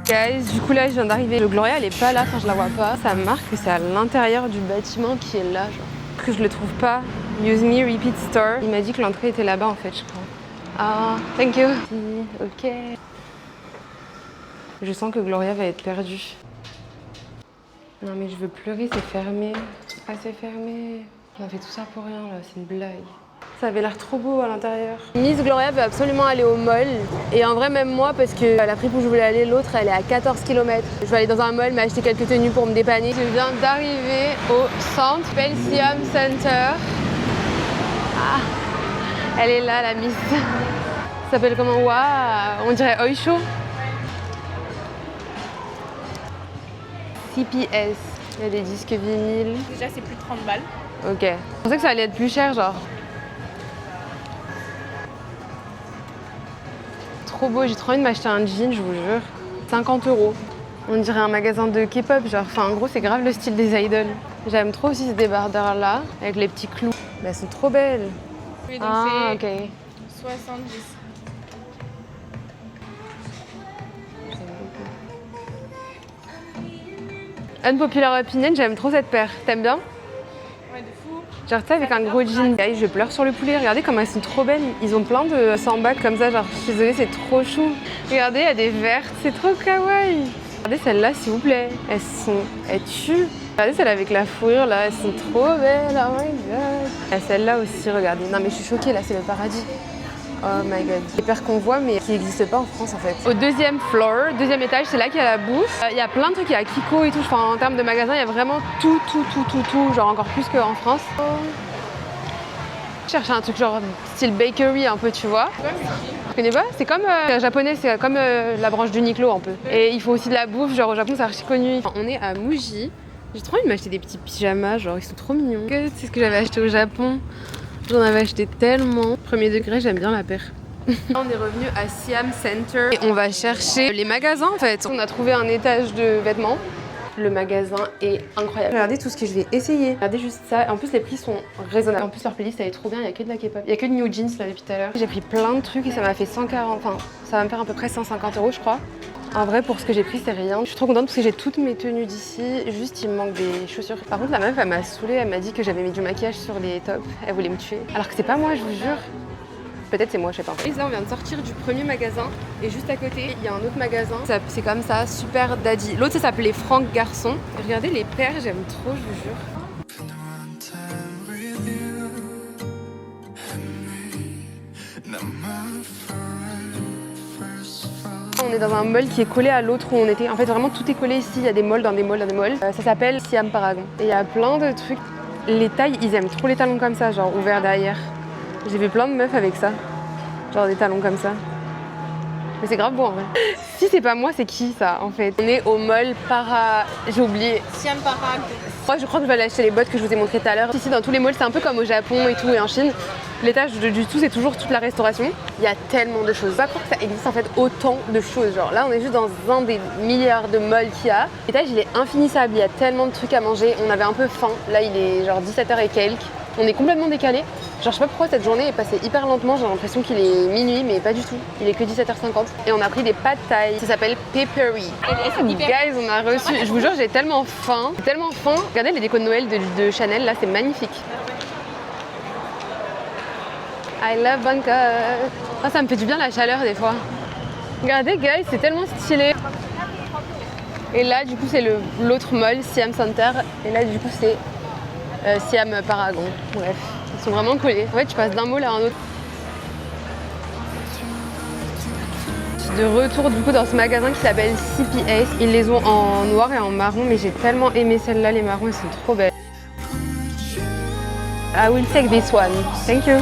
Guys, du coup là je viens d'arriver. Le Gloria elle est pas là, enfin je la vois pas. Ça marque que c'est à l'intérieur du bâtiment qui est là, genre. Parce que je le trouve pas. Use me repeat store. Il m'a dit que l'entrée était là-bas en fait, je crois. Ah, thank you. Ok. Je sens que Gloria va être perdue. Non mais je veux pleurer, c'est fermé. Ah c'est fermé. On a fait tout ça pour rien là, c'est une blague. Ça avait l'air trop beau à l'intérieur. Miss Gloria veut absolument aller au mall. Et en vrai, même moi, parce que la fripe où je voulais aller, l'autre, elle est à 14 km. Je vais aller dans un mall, m'acheter quelques tenues pour me dépanner. Je viens d'arriver au centre Pelsium Center. Ah, elle est là, la Miss. Ça s'appelle comment? Waouh, on dirait Oisho. CPS. Il y a des disques vinyles. Déjà, c'est plus de 30 balles. Ok. Je pensais que ça allait être plus cher, genre. Trop beau, j'ai trop envie de m'acheter un jean, je vous jure. 50 €. On dirait un magasin de K-pop, genre. Enfin, en gros, c'est grave le style des idols. J'aime trop aussi ces débardeurs là, avec les petits clous. Mais elles sont trop belles. Oui, donc Ah, c'est ok. 70. Unpopular opinion, j'aime trop cette paire. T'aimes bien? Ouais, de fou. Genre, tu sais, avec un gros jean. Guys, je pleure sur le poulet. Regardez comme elles sont trop belles. Ils ont plein de samba comme ça. Genre, je suis désolée, c'est trop chou. Regardez, il y a des vertes. C'est trop kawaii. Regardez celle-là, s'il vous plaît. Elles tuent. Regardez celle avec la fourrure, là. Elles sont trop belles. Oh my god. Et celle-là aussi, regardez. Non, mais je suis choquée, là, c'est le paradis. Oh my god. Des paires qu'on voit, mais qui n'existent pas en France, en fait. Au deuxième deuxième étage, c'est là qu'il y a la bouffe. Il y a plein de trucs. Il y a Kiko et tout. Enfin, en termes de magasin, il y a vraiment tout. Genre, encore plus qu'en France. Je cherchais un truc genre style bakery un peu, tu vois. Tu connais pas? C'est comme japonais, c'est comme la branche d'Uniqlo un peu. Et il faut aussi de la bouffe, genre au Japon c'est archi connu. Enfin, on est à Muji. J'ai trop envie de m'acheter des petits pyjamas, genre ils sont trop mignons. C'est ce que j'avais acheté au Japon. J'en avais acheté tellement. Premier degré, j'aime bien la paire. On est revenu à Siam Center et on va chercher les magasins en fait. On a trouvé un étage de vêtements. Le magasin est incroyable. Regardez tout ce que je vais essayer. Regardez juste ça. En plus, les prix sont raisonnables. En plus, leur playlist elle est trop bien. Il y a que de la K-pop. Il y a que de New Jeans là depuis tout à l'heure. J'ai pris plein de trucs et ça m'a fait 140. Enfin, ça va me faire à peu près 150 €, je crois. En vrai, pour ce que j'ai pris, c'est rien. Je suis trop contente parce que j'ai toutes mes tenues d'ici. Juste, il me manque des chaussures. Par contre, la meuf, elle m'a saoulée. Elle m'a dit que j'avais mis du maquillage sur les tops. Elle voulait me tuer. Alors que c'est pas moi, je vous jure. Peut-être c'est moi, je sais pas. Et là, on vient de sortir du premier magasin et juste à côté, il y a un autre magasin. C'est comme ça, Super Daddy. L'autre, ça s'appelait Franck Garçon. Regardez les paires, j'aime trop, je vous jure. On est dans un mall qui est collé à l'autre où on était. En fait, vraiment, tout est collé ici. Il y a des malls dans des malls dans des malls. Ça s'appelle Siam Paragon. Et il y a plein de trucs. Les tailles, ils aiment trop les talons comme ça, genre ouverts derrière. J'ai vu plein de meufs avec ça. Genre des talons comme ça. Mais c'est grave beau en vrai. Si c'est pas moi, c'est qui ça en fait? On est au mall J'ai oublié. Siam Paragon. Moi je crois que je vais aller acheter les bottes que je vous ai montrées tout à l'heure. Ici dans tous les malls, c'est un peu comme au Japon et tout et en Chine. L'étage du tout, c'est toujours toute la restauration. Il y a tellement de choses. Je peux pas croire que ça existe en fait autant de choses. Genre là, on est juste dans un des milliards de malls qu'il y a. L'étage, il est infinissable. Il y a tellement de trucs à manger. On avait un peu faim. Là, il est genre 17h et quelques. On est complètement décalé. Genre, je sais pas pourquoi cette journée est passée hyper lentement. J'ai l'impression qu'il est minuit, mais pas du tout. Il est que 17h50. Et on a pris des pad thai. Ça s'appelle Peppery. Guys, on a reçu. Je vous jure, j'ai tellement faim. J'ai tellement faim. Regardez les décos de Noël de Chanel. Là, c'est magnifique. I love Bangkok. Oh, ça me fait du bien la chaleur des fois. Regardez, guys, c'est tellement stylé. Et là, du coup, c'est l'autre mall, Siam Center. Et là, du coup, c'est Siam Paragon. Bref, ils sont vraiment collés. En fait, tu passes d'un mall à un autre. De retour, du coup, dans ce magasin qui s'appelle CPS. Ils les ont en noir et en marron, mais j'ai tellement aimé celles-là, les marrons, elles sont trop belles. I will take this one. Thank you.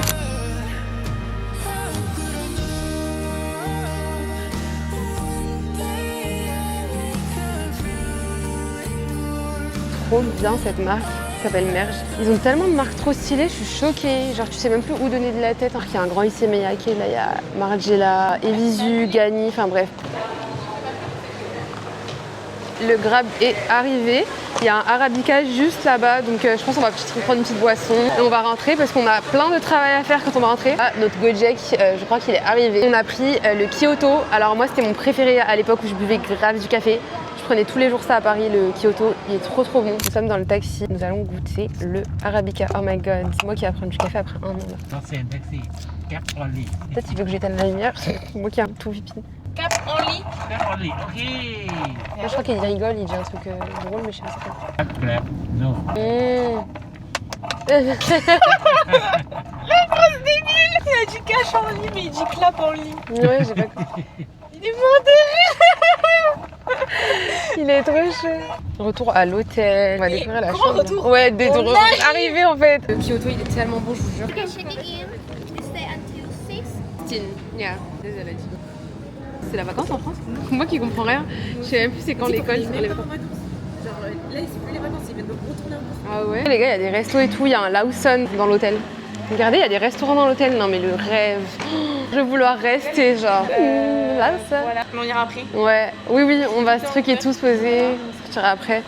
Trop bien cette marque, ça s'appelle Merge. Ils ont tellement de marques trop stylées, je suis choquée. Genre tu sais même plus où donner de la tête. Alors qu'il y a un grand Issey Miyake, là il y a Margiela, Evisu, Gani, enfin bref. Le Grab est arrivé. Il y a un Arabica juste là-bas, donc je pense qu'on va prendre une petite boisson. Et on va rentrer parce qu'on a plein de travail à faire quand on va rentrer. Ah, notre Gojek, je crois qu'il est arrivé. On a pris le Kyoto. Alors moi c'était mon préféré à l'époque où je buvais grave du café. Je prenais tous les jours ça à Paris, le Kyoto, il est trop bon. Nous sommes dans le taxi, nous allons goûter le Arabica. Oh my god, c'est moi qui vais prendre du café après un an là. Non, c'est un taxi. Cap only. Peut-être qu'il veut que j'éteigne la lumière, c'est moi qui ai un tout vipine. Cap only. Cap only, ok. Moi, je crois qu'il rigole, il dit un truc drôle, mais je sais pas c'est quoi. Cap clap, no. Il a dit cash en lit, mais il dit clap en lit. Ouais, j'ai pas compris. Il est mort de rire. Il est trop chaud. Retour à l'hôtel, on va découvrir la grand chambre. retour. Ouais, On arrivé en fait. Le Kyoto, il est tellement bon, je vous jure. Okay, check in. We stay until 6. 15, yeah. Désolée. C'est la vacance en France? Moi qui comprends rien. Je sais même plus c'est quand l'école. Là, c'est plus les vacances, ils viennent de retourner en France. Ah ouais? Les gars, il y a des restos et tout. Il y a un Lawson dans l'hôtel. Regardez, il y a des restaurants dans l'hôtel. Non mais le rêve. Je vais vouloir rester genre. Lawson. Voilà, mais on ira après. Ouais. Oui, oui, on va se truquer tout, se poser. On sortira après.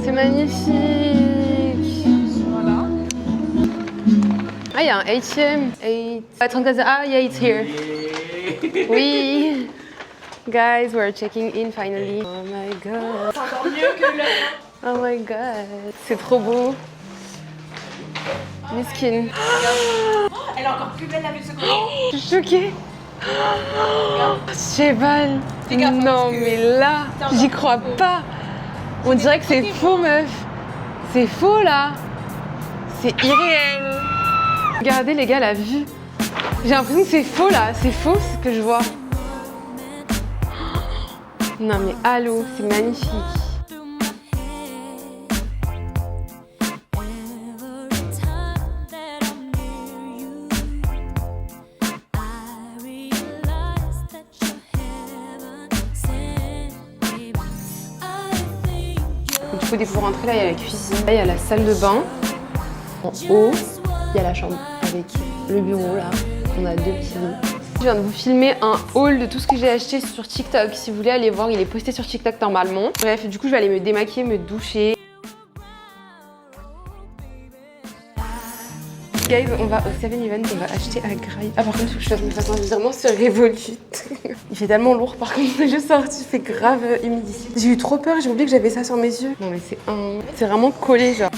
C'est magnifique. Voilà. Ah, il y a un ATM. Ah, yeah, it's here. Oui. Guys, we're checking in finally. Oh my god. C'est encore mieux que le... Oh my god. C'est trop beau. Miskin. Elle est encore plus belle avec ce côté. Je suis choquée. Cheval. Non, mais là, j'y crois pas. On dirait que c'est faux, meuf. C'est faux, là. C'est irréel. Regardez, les gars, la vue. J'ai l'impression que c'est faux, là. C'est faux, ce que je vois. Non, mais allô, c'est magnifique. Du coup, dès que vous rentrez là, il y a la cuisine, là, il y a la salle de bain. En haut, il y a la chambre avec le bureau là. On a 2 petits lits. Je viens de vous filmer un haul de tout ce que j'ai acheté sur TikTok. Si vous voulez aller voir, il est posté sur TikTok normalement. Bref, du coup, je vais aller me démaquiller, me doucher. Guys, on va au 7-Eleven, on va acheter à Graille. Ah, par contre, il faut que je fasse mes façons de virement sur Revolut. Il fait tellement lourd, par contre, je suis sortie, il fait grave humide ici. J'ai eu trop peur, j'ai oublié que j'avais ça sur mes yeux. Non, mais c'est vraiment collé, genre.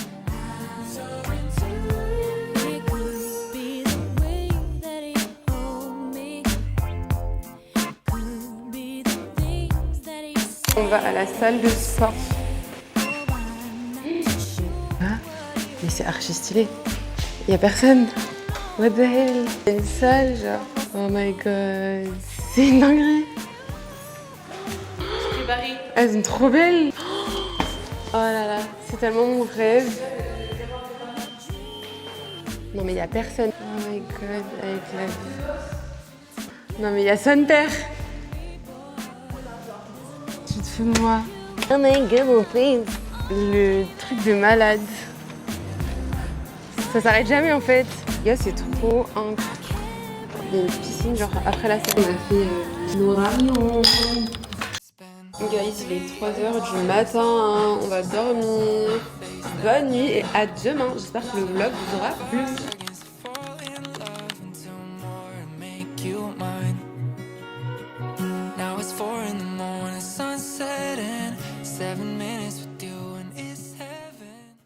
On va à la salle de sport. Ah, mais c'est archi stylé. Il y a personne. What the hell? Il y a une salle, genre. Oh my god. C'est une dinguerie. Elles sont trop belles. Oh là là, c'est tellement mon rêve. Non mais il y a personne. Oh my god, avec la vue. Non mais il y a son père. Tu te fous de moi. Oh my god, mon fils. Le truc de malade. Ça s'arrête jamais en fait. Les gars, c'est trop incroyable. Il y a une piscine, genre après la salle. On a fait nos rayons. Guys, il est 3h du matin. On va dormir. Bonne nuit et à demain. J'espère que le vlog vous aura plu.